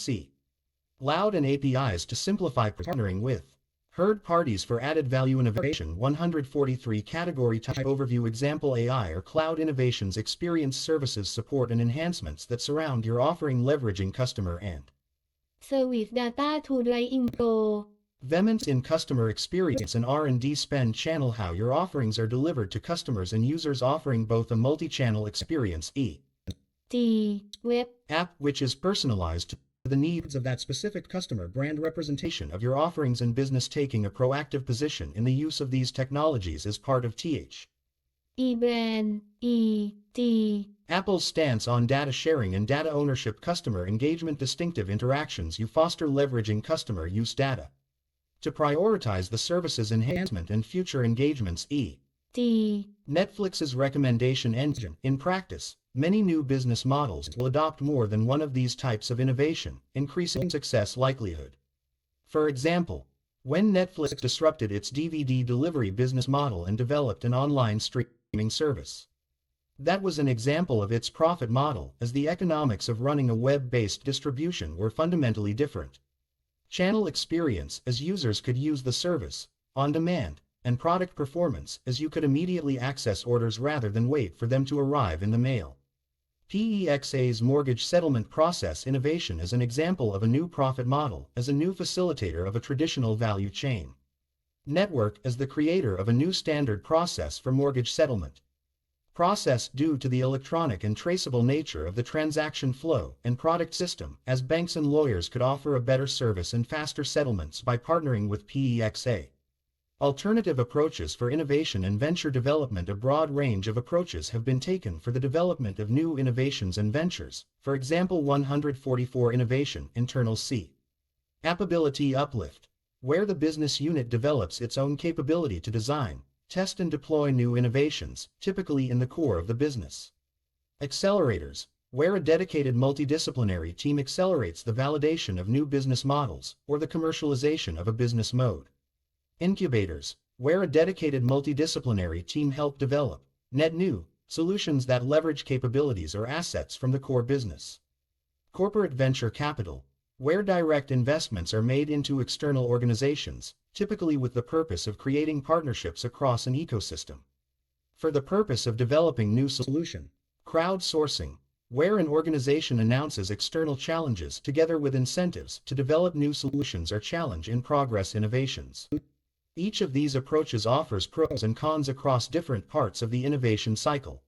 cloud and APIs to simplify partnering with third parties for added value. Innovation. 143 Category type overview. Example: AI or cloud innovations. Experience services, support and enhancements that surround your offering, leveraging customer and Service data to drive growth. Vehemence in customer experience and R&D spend. Channel: how your offerings are delivered to customers and users, offering both a multi-channel experience, e.g. web app, which is personalized to the needs of that specific customer. Brand representation of your offerings and business. Taking a proactive position in the use of these technologies as part of E-brand, E-G. Apple's stance on data sharing and data ownership. Customer engagement. Distinctive interactions you foster leveraging customer use data to prioritize the service's enhancement and future engagements. D. Netflix's recommendation engine. In practice, many new business models will adopt more than one of these types of innovation, increasing success likelihood. For example, when Netflix disrupted its DVD delivery business model and developed an online streaming service, that was an example of its profit model, as the economics of running a web-based distribution were fundamentally different. Channel experience, as users could use the service on demand, and product performance, as you could immediately access orders rather than wait for them to arrive in the mail. PEXA's mortgage settlement process innovation is an example of a new profit model as a new facilitator of a traditional value chain network, as the creator of a new standard process for mortgage settlement process due to the electronic and traceable nature of the transaction flow and product system, as banks and lawyers could offer a better service and faster settlements by partnering with PEXA. Alternative approaches for innovation and venture development. A broad range of approaches have been taken for the development of new innovations and ventures, for example 144 Innovation Internal C. Appability Uplift, where the business unit develops its own capability to design, test and deploy new innovations, typically in the core of the business. Accelerators, where a dedicated multidisciplinary team accelerates the validation of new business models or the commercialization of a business mode. Incubators, where a dedicated multidisciplinary team help develop net new solutions that leverage capabilities or assets from the core business. Corporate venture capital, where direct investments are made into external organizations, typically with the purpose of creating partnerships across an ecosystem for the purpose of developing new solution. Crowdsourcing, where an organization announces external challenges together with incentives to develop new solutions or challenge in progress innovations. Each of these approaches offers pros and cons across different parts of the innovation cycle.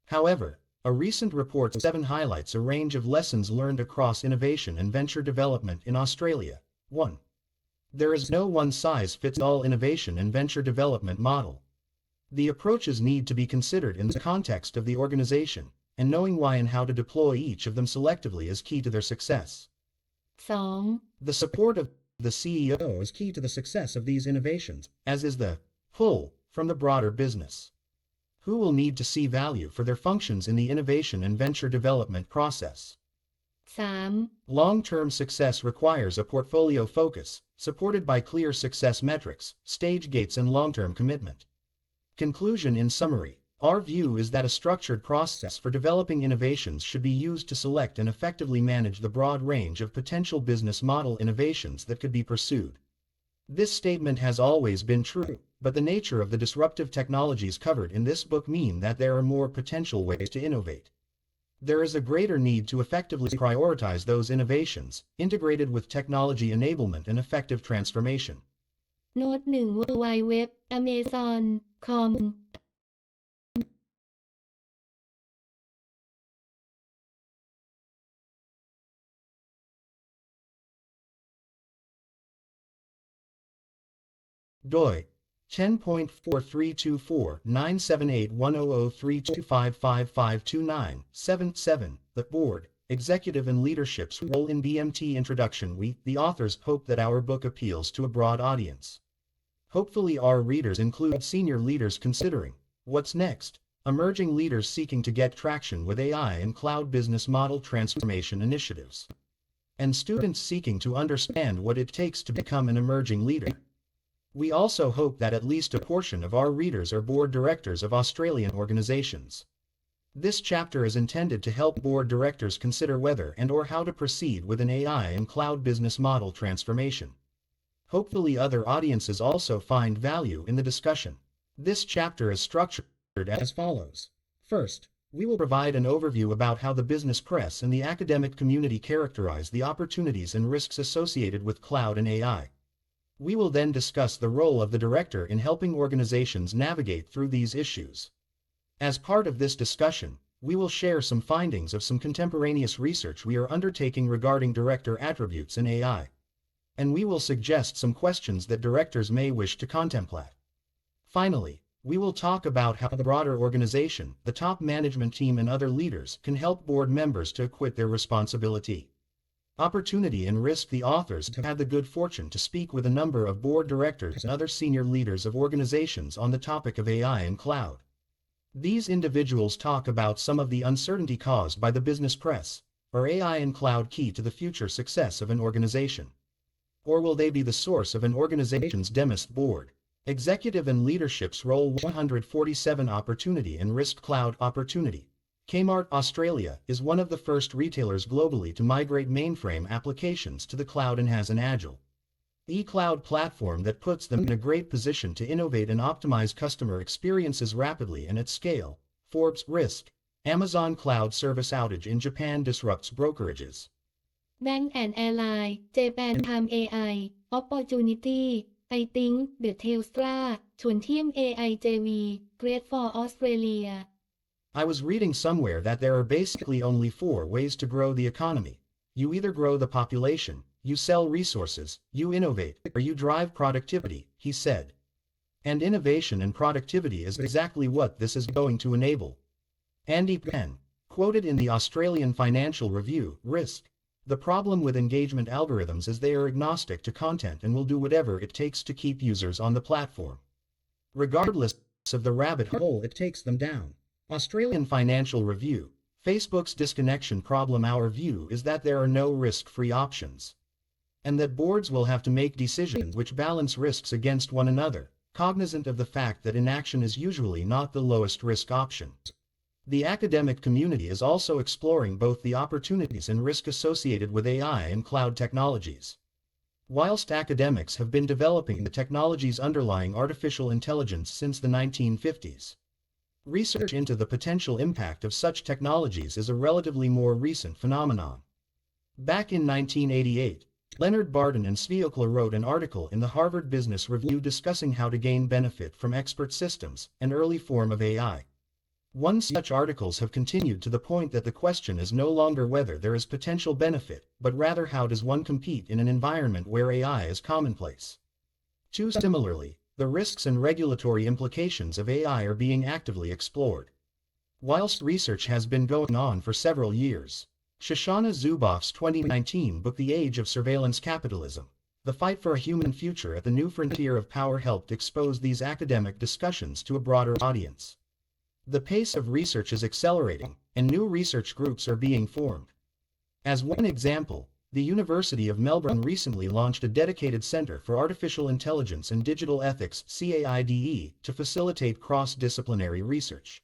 However, a recent report 7 highlights a range of lessons learned across innovation and venture development in Australia. 1. There is no one-size-fits-all innovation and venture development model. The approaches need to be considered in the context of the organization, and knowing why and how to deploy each of them selectively is key to their success. 2. The support of the CEO is key to the success of these innovations, as is the pull from the broader business, who will need to see value for their functions in the innovation and venture development process. 3. Long-term success requires a portfolio focus, supported by clear success metrics, stage gates and long-term commitment. Conclusion. In summary, our view is that a structured process for developing innovations should be used to select and effectively manage the broad range of potential business model innovations that could be pursued. This statement has always been true, but the nature of the disruptive technologies covered in this book mean that there are more potential ways to innovate. There is a greater need to effectively prioritize those innovations, integrated with technology enablement and effective transformation. โน้ต 1 www amazon.com DOI 10.4324978100325552977. The Board, Executive and Leadership's Role in BMT Introduction. We, the authors, hope that our book appeals to a broad audience. Hopefully our readers include senior leaders considering what's next, emerging leaders seeking to get traction with AI and cloud business model transformation initiatives, and students seeking to understand what it takes to become an emerging leader. We also hope that at least a portion of our readers are board directors of Australian organizations. This chapter is intended to help board directors consider whether and or how to proceed with an AI and cloud business model transformation. Hopefully other audiences also find value in the discussion. This chapter is structured as follows. First, we will provide an overview about how the business press and the academic community characterize the opportunities and risks associated with cloud and AI. We will then discuss the role of the director in helping organizations navigate through these issues. As part of this discussion, we will share some findings of some contemporaneous research we are undertaking regarding director attributes in AI. And we will suggest some questions that directors may wish to contemplate. Finally, we will talk about how the broader organization, the top management team and other leaders can help board members to acquit their responsibility. Opportunity and risk. The authors have had the good fortune to speak with a number of board directors and other senior leaders of organizations on the topic of AI and cloud. These individuals talk about some of the uncertainty caused by the business press. Are AI and cloud key to the future success of an organization? Or will they be the source of an organization's demised board? Executive and leadership's role. 147 Opportunity and risk. Cloud opportunity. Kmart Australia is one of the first retailers globally to migrate mainframe applications to the cloud and has an agile e-cloud platform that puts them in a great position to innovate and optimize customer experiences rapidly and at scale. Forbes. Risk. Amazon cloud service outage in Japan disrupts brokerages. Bank and Airline Japan Time AI Opportunity I think the Telstra ชวนเทียม AI JV Great for Australia. I was reading somewhere that there are basically only 4 ways to grow the economy. You either grow the population, you sell resources, you innovate, or you drive productivity, he said. And innovation and productivity is exactly what this is going to enable. Andy Penn, quoted in the Australian Financial Review, Risk. The problem with engagement algorithms is they are agnostic to content and will do whatever it takes to keep users on the platform, regardless of the rabbit hole it takes them down. Australian Financial Review, Facebook's disconnection problem. Our view is that there are no risk-free options, and that boards will have to make decisions which balance risks against one another, cognizant of the fact that inaction is usually not the lowest risk option. The academic community is also exploring both the opportunities and risk associated with AI and cloud technologies. Whilst academics have been developing the technologies underlying artificial intelligence since the 1950s, research into the potential impact of such technologies is a relatively more recent phenomenon. Back in 1988, Leonard Barden and Sviokla wrote an article in the Harvard Business Review discussing how to gain benefit from expert systems, an early form of AI. One such articles have continued to the point that the question is no longer whether there is potential benefit, but rather how does one compete in an environment where AI is commonplace. Similarly, the risks and regulatory implications of AI are being actively explored. Whilst research has been going on for several years, Shoshana Zuboff's 2019 book The Age of Surveillance Capitalism, The Fight for a Human Future at the New Frontier of Power helped expose these academic discussions to a broader audience. The pace of research is accelerating, and new research groups are being formed. As one example, the University of Melbourne recently launched a dedicated Centre for Artificial Intelligence and Digital Ethics (CAIDE) to facilitate cross-disciplinary research,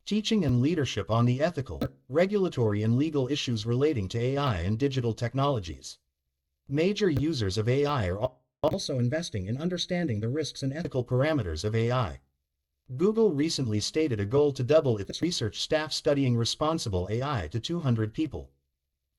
teaching and leadership on the ethical, regulatory and legal issues relating to AI and digital technologies. Major users of AI are also investing in understanding the risks and ethical parameters of AI. Google recently stated a goal to double its research staff studying responsible AI to 200 people.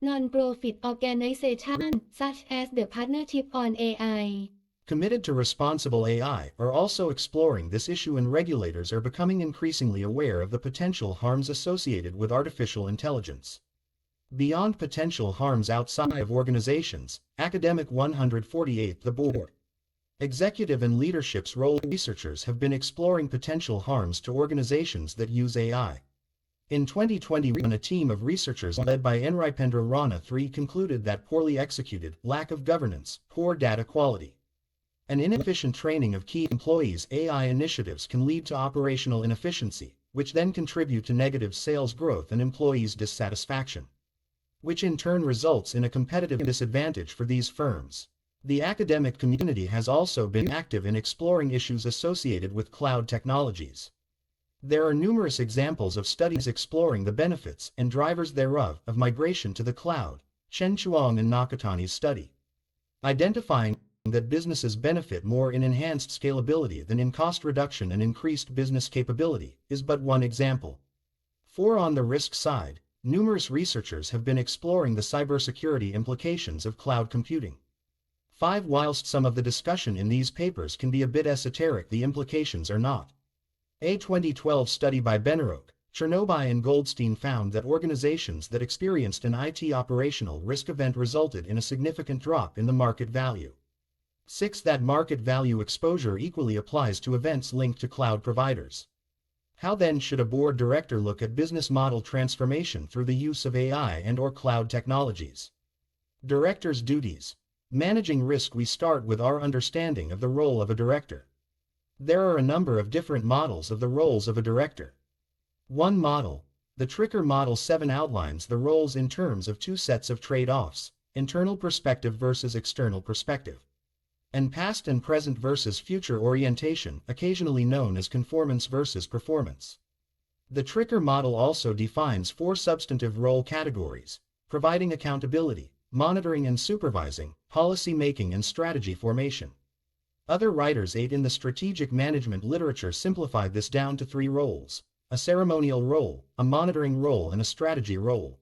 Non-profit organizations such as the Partnership on AI, committed to responsible AI, are also exploring this issue, and regulators are becoming increasingly aware of the potential harms associated with artificial intelligence. Beyond potential harms outside of organizations, Academic 148 The board, executive and leadership's role. Researchers have been exploring potential harms to organizations that use AI. In 2021, a team of researchers led by Enripendra Rana III concluded that poorly executed, lack of governance, poor data quality, and inefficient training of key employees' AI initiatives can lead to operational inefficiency, which then contribute to negative sales growth and employees' dissatisfaction, which in turn results in a competitive disadvantage for these firms. The academic community has also been active in exploring issues associated with cloud technologies. There are numerous examples of studies exploring the benefits and drivers thereof of migration to the cloud. Chen Chuang and Nakatani's study, identifying that businesses benefit more in enhanced scalability than in cost reduction and increased business capability, is but one example. On the risk side, numerous researchers have been exploring the cybersecurity implications of cloud computing. Whilst some of the discussion in these papers can be a bit esoteric, the implications are not. A 2012 study by Benaroque, Chernobyl and Goldstein found that organizations that experienced an IT operational risk event resulted in a significant drop in the market value. 6. That market value exposure equally applies to events linked to cloud providers. How then should a board director look at business model transformation through the use of AI and/or cloud technologies? Director's duties. Managing risk. We start with our understanding of the role of a director. There are a number of different models of the roles of a director. One model, the Tricker Model 7, outlines the roles in terms of two sets of trade-offs: internal perspective versus external perspective, and past and present versus future orientation, occasionally known as conformance versus performance. The Tricker model also defines four substantive role categories: providing accountability, monitoring and supervising, policy making and strategy formation. Other writers in the strategic management literature simplified this down to three roles: a ceremonial role, a monitoring role and a strategy role.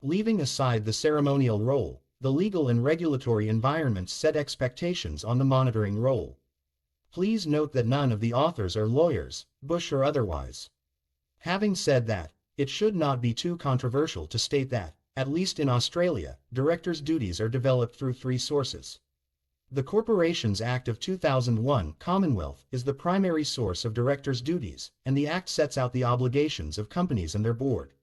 Leaving aside the ceremonial role, the legal and regulatory environments set expectations on the monitoring role. Please note that none of the authors are lawyers, Bush or otherwise. Having said that, it should not be too controversial to state that, at least in Australia, directors' duties are developed through three sources. The Corporations Act of 2001, Commonwealth, is the primary source of directors' duties, and the Act sets out the obligations of companies and their board.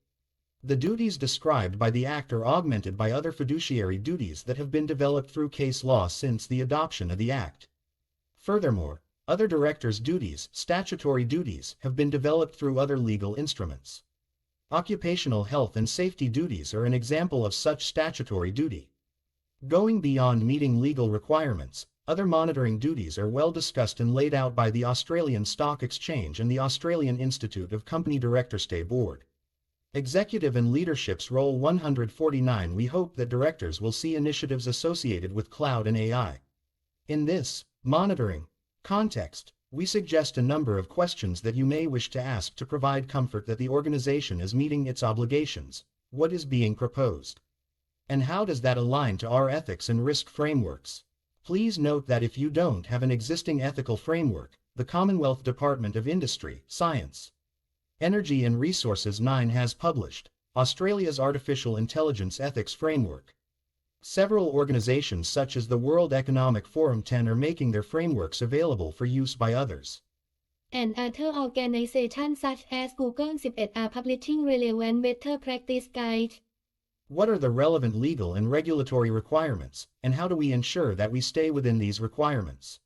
The duties described by the Act are augmented by other fiduciary duties that have been developed through case law since the adoption of the Act. Furthermore, other directors' duties, statutory duties, have been developed through other legal instruments. Occupational health and safety duties are an example of such statutory duty. Going beyond meeting legal requirements, other monitoring duties are well discussed and laid out by the Australian Stock Exchange and the Australian Institute of Company Directors Board. Executive and Leadership's Role 149. We hope that directors will see initiatives associated with cloud and AI. In this monitoring context, we suggest a number of questions that you may wish to ask to provide comfort that the organization is meeting its obligations. What is being proposed? And how does that align to our ethics and risk frameworks? Please note that if you don't have an existing ethical framework, the Commonwealth Department of Industry, Science, Energy and Resources 9 has published Australia's Artificial Intelligence Ethics Framework. Several organizations such as the World Economic Forum 10 are making their frameworks available for use by others. And other organizations such as Google 11 are publishing relevant better practice guides. What are the relevant legal and regulatory requirements, and how do we ensure that we stay within these requirements?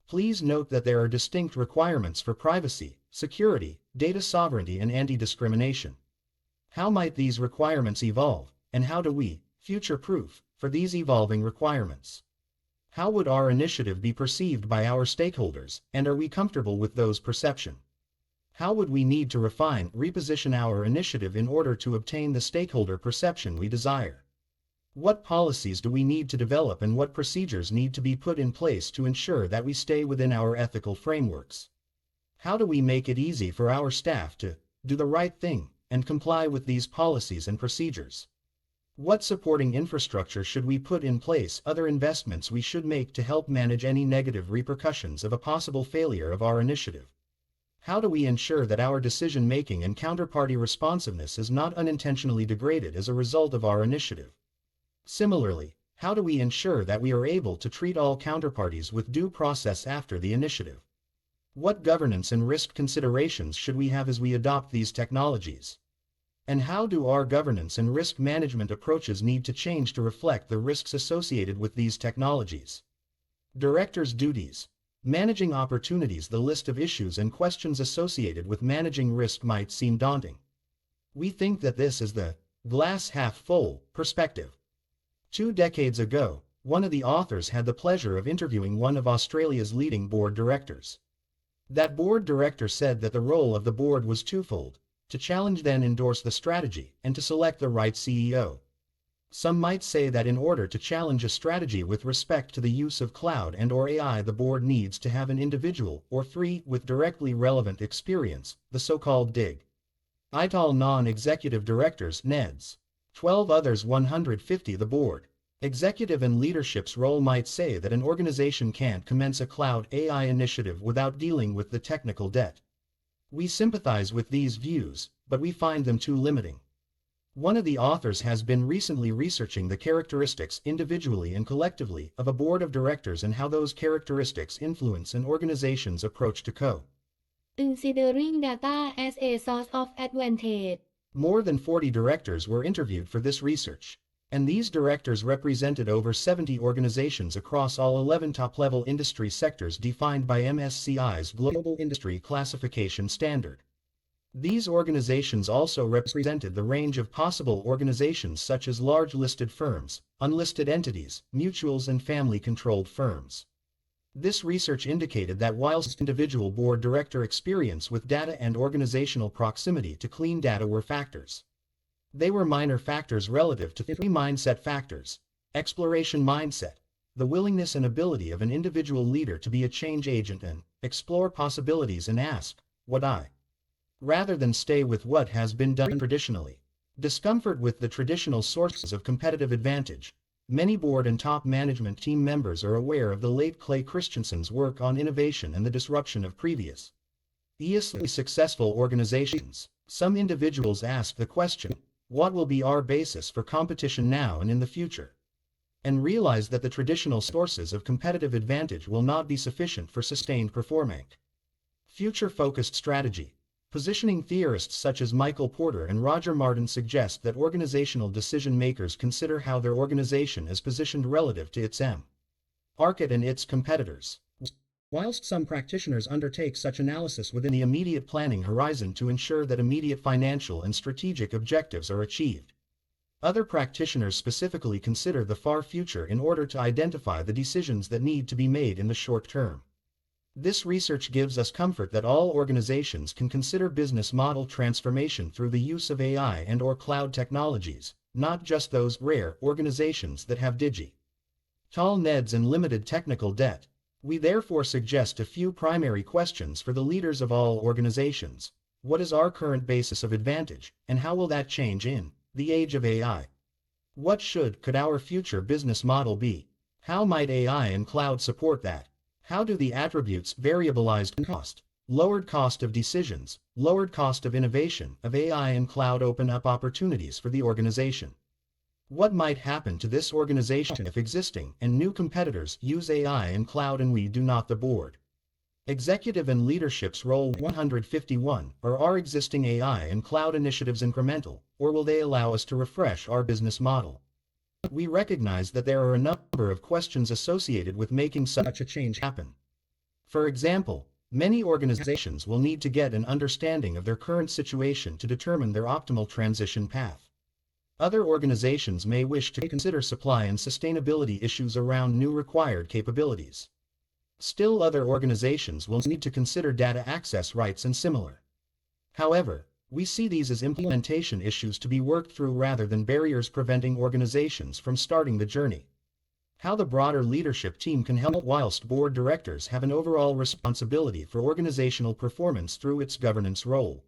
Please note that there are distinct requirements for privacy, security, data sovereignty and anti-discrimination. How might these requirements evolve, and how do we future-proof for these evolving requirements? How would our initiative be perceived by our stakeholders, and are we comfortable with those perceptions? How would we need to refine, reposition our initiative in order to obtain the stakeholder perception we desire? What policies do we need to develop and what procedures need to be put in place to ensure that we stay within our ethical frameworks? How do we make it easy for our staff to do the right thing and comply with these policies and procedures? What supporting infrastructure should we put in place? Other investments we should make to help manage any negative repercussions of a possible failure of our initiative? How do we ensure that our decision-making and counterparty responsiveness is not unintentionally degraded as a result of our initiative? Similarly, how do we ensure that we are able to treat all counterparties with due process after the initiative? What governance and risk considerations should we have as we adopt these technologies? And how do our governance and risk management approaches need to change to reflect the risks associated with these technologies? Directors' duties. Managing opportunities. The list of issues and questions associated with managing risk might seem daunting. We think that this is the glass half full perspective. 2 decades ago, one of the authors had the pleasure of interviewing one of Australia's leading board directors. That board director said that the role of the board was twofold: to challenge then endorse the strategy, and to select the right CEO. Some might say that in order to challenge a strategy with respect to the use of cloud and/or AI, the board needs to have an individual or 3 with directly relevant experience, the so-called DIG. ITAL non-executive directors, NEDs. 12 others. 150. The board, executive and leadership's role might say that an organization can't commence a cloud AI initiative without dealing with the technical debt. We sympathize with these views, but we find them too limiting. One of the authors has been recently researching the characteristics individually and collectively of a board of directors and how those characteristics influence an organization's approach to Considering data as a source of advantage. More than 40 directors were interviewed for this research, and these directors represented over 70 organizations across all 11 top-level industry sectors defined by MSCI's Global Industry Classification Standard. These organizations also represented the range of possible organizations such as large listed firms, unlisted entities, mutuals and family-controlled firms. This research indicated that whilst individual board director experience with data and organizational proximity to clean data were factors, they were minor factors relative to three mindset factors: exploration mindset, the willingness and ability of an individual leader to be a change agent and explore possibilities and ask, what I? Rather than stay with what has been done traditionally. Discomfort with the traditional sources of competitive advantage. Many board and top management team members are aware of the late Clay Christensen's work on innovation and the disruption of previously successful organizations. Some individuals ask the question, what will be our basis for competition now and in the future? And realize that the traditional sources of competitive advantage will not be sufficient for sustained performance. Future-focused strategy. Positioning theorists such as Michael Porter and Roger Martin suggest that organizational decision-makers consider how their organization is positioned relative to its market and its competitors. Whilst some practitioners undertake such analysis within the immediate planning horizon to ensure that immediate financial and strategic objectives are achieved, other practitioners specifically consider the far future in order to identify the decisions that need to be made in the short term. This research gives us comfort that all organizations can consider business model transformation through the use of AI and/or cloud technologies, not just those rare organizations that have digital needs and limited technical debt. We therefore suggest a few primary questions for the leaders of all organizations. What is our current basis of advantage, and how will that change in the age of AI? What could our future business model be? How might AI and cloud support that? How do the attributes variabilized cost, lowered cost of decisions, lowered cost of innovation of AI and cloud open up opportunities for the organization? What might happen to this organization if existing and new competitors use AI and cloud and we do not? The board, executive and leadership's role. 151. Are our existing AI and cloud initiatives incremental, or will they allow us to refresh our business model? We recognize that there are a number of questions associated with making such a change happen. For example, many organizations will need to get an understanding of their current situation to determine their optimal transition path. Other organizations may wish to consider supply and sustainability issues around new required capabilities. Still, other organizations will need to consider data access rights and similar. However, we see these as implementation issues to be worked through rather than barriers preventing organizations from starting the journey. How the broader leadership team can help. Whilst board directors have an overall responsibility for organizational performance through its governance role,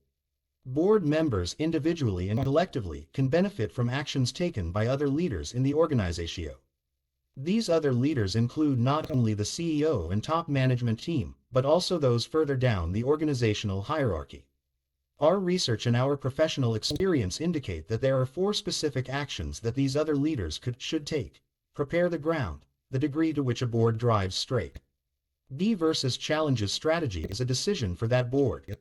board members individually and collectively can benefit from actions taken by other leaders in the organization. These other leaders include not only the CEO and top management team, but also those further down the organizational hierarchy. Our research and our professional experience indicate that there are 4 specific actions that these other leaders should take. Prepare the ground, the degree to which a board drives straight D versus challenges strategy is a decision for that board,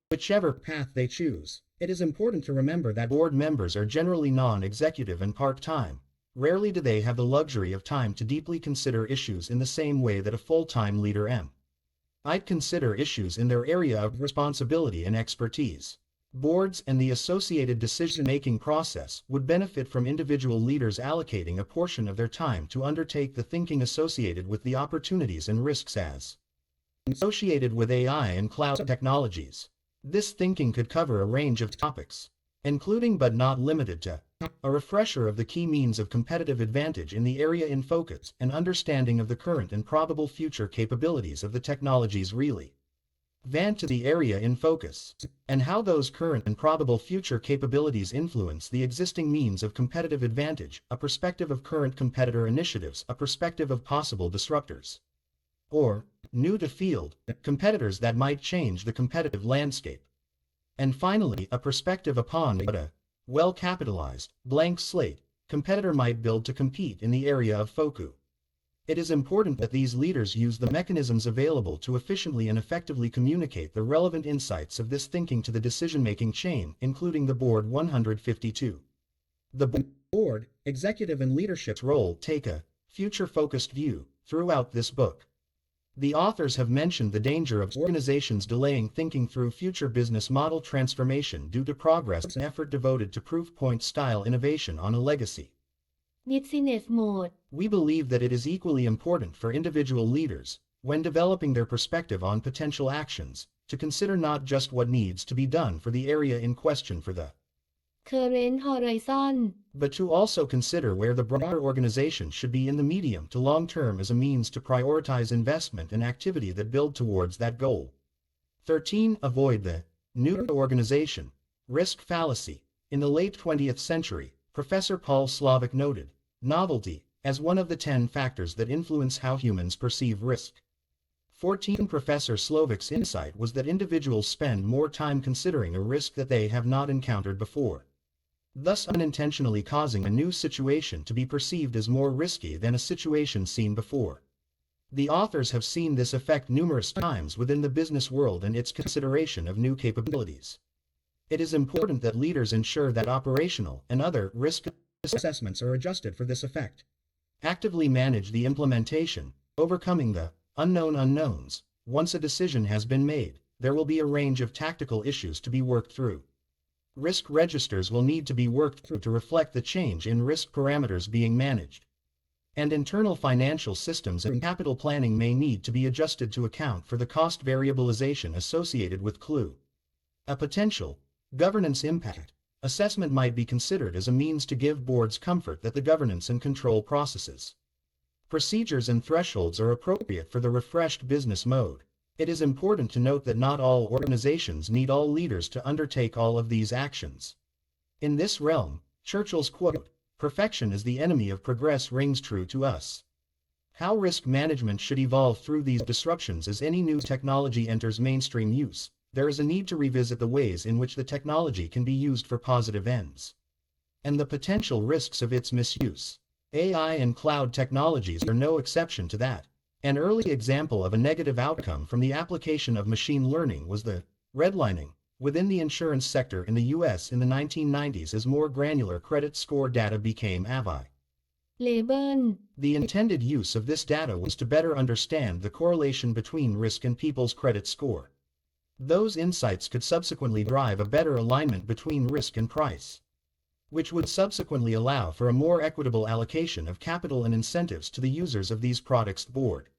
whichever path they choose. It is important to remember that board members are generally non-executive and part-time. Rarely do they have the luxury of time to deeply consider issues in the same way that a full-time leader I'd consider issues in their area of responsibility and expertise. Boards and the associated decision-making process would benefit from individual leaders allocating a portion of their time to undertake the thinking associated with the opportunities and risks associated with AI and cloud technologies. This thinking could cover a range of topics, including but not limited to a refresher of the key means of competitive advantage in the area in focus, an understanding of the current and probable future capabilities of the technologies relevant to the area in focus, and how those current and probable future capabilities influence the existing means of competitive advantage, a perspective of current competitor initiatives, a perspective of possible disruptors. or new to field, competitors that might change the competitive landscape. And finally, a perspective upon what a well-capitalized, blank slate competitor might build to compete in the area of FOCU. It is important that these leaders use the mechanisms available to efficiently and effectively communicate the relevant insights of this thinking to the decision-making chain, including the Board 152. The board, executive and leadership's role take a future-focused view throughout this book. The authors have mentioned the danger of organizations delaying thinking through future business model transformation due to progress and effort devoted to proof-point-style innovation on a legacy. Business Mode We believe that it is equally important for individual leaders, when developing their perspective on potential actions, to consider not just what needs to be done for the area in question for the Current Horizon but to also consider where the broader organization should be in the medium to long term as a means to prioritize investment and activity that build towards that goal. 13. Avoid the new organization risk fallacy. In the late 20th century, Professor Paul Slovic noted novelty as one of the 10 factors that influence how humans perceive risk. 14. Professor Slovic's insight was that individuals spend more time considering a risk that they have not encountered before, thus unintentionally causing a new situation to be perceived as more risky than a situation seen before. The authors have seen this effect numerous times within the business world and its consideration of new capabilities. It is important that leaders ensure that operational and other risk assessments are adjusted for this effect. Actively manage the implementation, overcoming the unknown unknowns. Once a decision has been made, there will be a range of tactical issues to be worked through. Risk registers will need to be worked through to reflect the change in risk parameters being managed. And internal financial systems and capital planning may need to be adjusted to account for the cost variabilization associated with CLUE. A potential governance impact assessment might be considered as a means to give boards comfort that the governance and control processes, procedures and thresholds are appropriate for the refreshed business mode. It is important to note that not all organizations need all leaders to undertake all of these actions. In this realm, Churchill's quote, "Perfection is the enemy of progress," rings true to us. How risk management should evolve through these disruptions as any new technology enters mainstream use, there is a need to revisit the ways in which the technology can be used for positive ends, and the potential risks of its misuse. AI and cloud technologies are no exception to that. An early example of a negative outcome from the application of machine learning was the redlining within the insurance sector in the U.S. in the 1990s as more granular credit score data became available. Label The intended use of this data was to better understand the correlation between risk and people's credit score. Those insights could subsequently drive a better alignment between risk and price, which would subsequently allow for a more equitable allocation of capital and incentives to the users of these products. Board,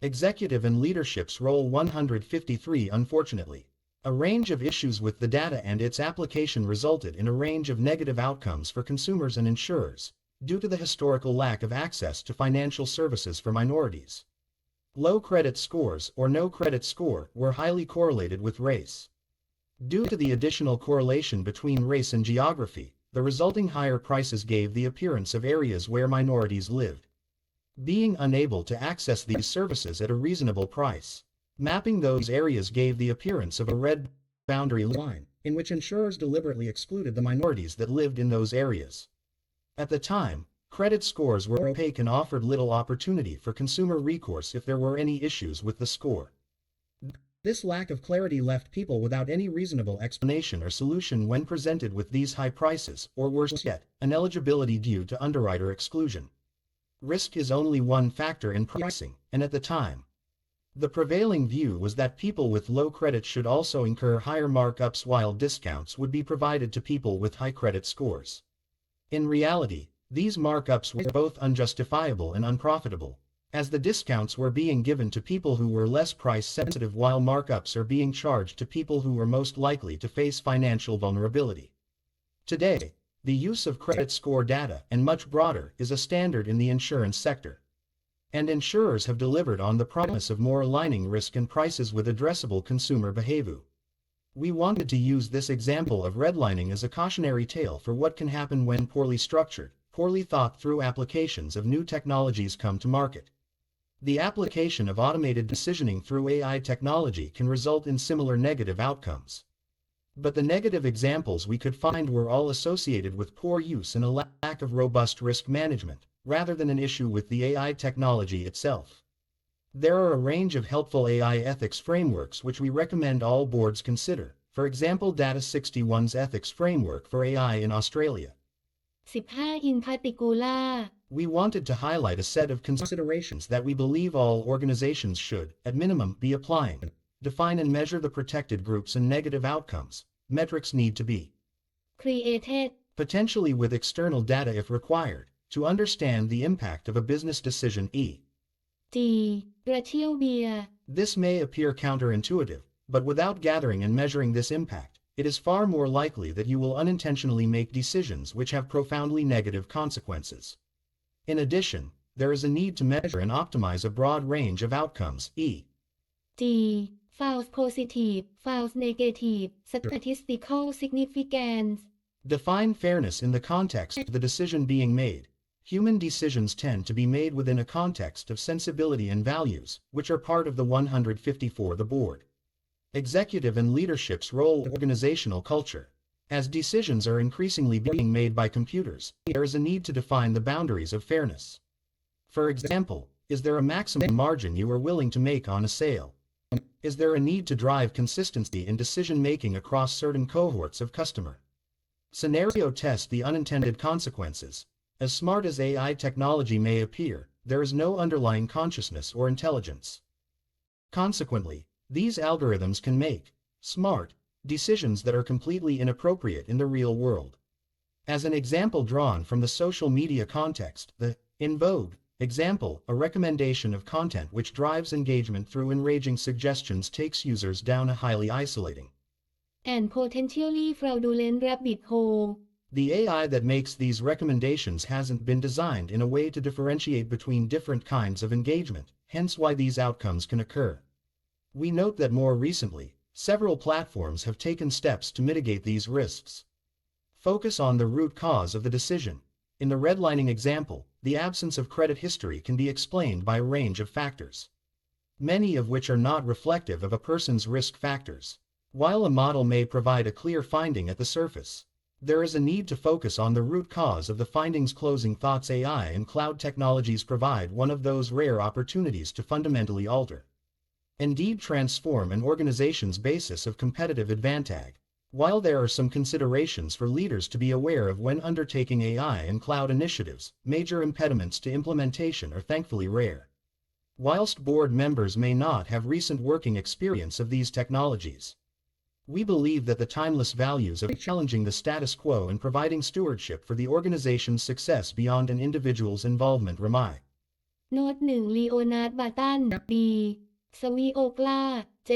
executive and leadership's role 153. Unfortunately, a range of issues with the data and its application resulted in a range of negative outcomes for consumers and insurers, due to the historical lack of access to financial services for minorities. Low credit scores or no credit score were highly correlated with race. Due to the additional correlation between race and geography, the resulting higher prices gave the appearance of areas where minorities lived being unable to access these services at a reasonable price. Mapping those areas gave the appearance of a red boundary line, in which insurers deliberately excluded the minorities that lived in those areas. At the time, credit scores were opaque and offered little opportunity for consumer recourse if there were any issues with the score. This lack of clarity left people without any reasonable explanation or solution when presented with these high prices, or worse yet, ineligibility due to underwriter exclusion. Risk is only one factor in pricing, and at the time, the prevailing view was that people with low credit should also incur higher markups while discounts would be provided to people with high credit scores. In reality, these markups were both unjustifiable and unprofitable, as the discounts were being given to people who were less price sensitive while markups are being charged to people who were most likely to face financial vulnerability. Today, the use of credit score data, and much broader, is a standard in the insurance sector. And insurers have delivered on the promise of more aligning risk and prices with addressable consumer behavior. We wanted to use this example of redlining as a cautionary tale for what can happen when poorly structured, poorly thought through applications of new technologies come to market. The application of automated decisioning through AI technology can result in similar negative outcomes. But the negative examples we could find were all associated with poor use and a lack of robust risk management, rather than an issue with the AI technology itself. There are a range of helpful AI ethics frameworks which we recommend all boards consider, for example Data 61's ethics framework for AI in Australia. 15 In particular We wanted to highlight a set of considerations that we believe all organizations should, at minimum, be applying. Define and measure the protected groups and negative outcomes. Metrics need to be created potentially with external data if required, to understand the impact of a business decision. G. Ratio beer This may appear counterintuitive, but without gathering and measuring this impact, it is far more likely that you will unintentionally make decisions which have profoundly negative consequences. In addition, there is a need to measure and optimize a broad range of outcomes. D. False positive, false negative, statistical significance. Define fairness in the context of the decision being made. Human decisions tend to be made within a context of sensibility and values, which are part of the 154 the board. Executive and leadership's role in organizational culture. As decisions are increasingly being made by computers, there is a need to define the boundaries of fairness. For example, is there a maximum margin you are willing to make on a sale? Is there a need to drive consistency in decision-making across certain cohorts of customer? Scenario test the unintended consequences. As smart as AI technology may appear, there is no underlying consciousness or intelligence. Consequently, these algorithms can make smart decisions that are completely inappropriate in the real world. As an example drawn from the social media context, the in vogue example, a recommendation of content which drives engagement through enraging suggestions takes users down a highly isolating and potentially fraudulent rabbit hole. The AI that makes these recommendations hasn't been designed in a way to differentiate between different kinds of engagement, hence why these outcomes can occur. We note that more recently, several platforms have taken steps to mitigate these risks. Focus on the root cause of the decision. In the redlining example, the absence of credit history can be explained by a range of factors, many of which are not reflective of a person's risk factors. While a model may provide a clear finding at the surface, there is a need to focus on the root cause of the findings. Closing thoughts. AI and cloud technologies provide one of those rare opportunities to fundamentally alter, indeed transform, an organization's basis of competitive advantage. While there are some considerations for leaders to be aware of when undertaking AI and cloud initiatives, major impediments to implementation are thankfully rare. Whilst board members may not have recent working experience of these technologies, we believe that the timeless values of challenging the status quo and providing stewardship for the organization's success beyond an individual's involvement remain. โน้ต 1 ลีโอนาร์ด บาตัน B สวีโอกลา J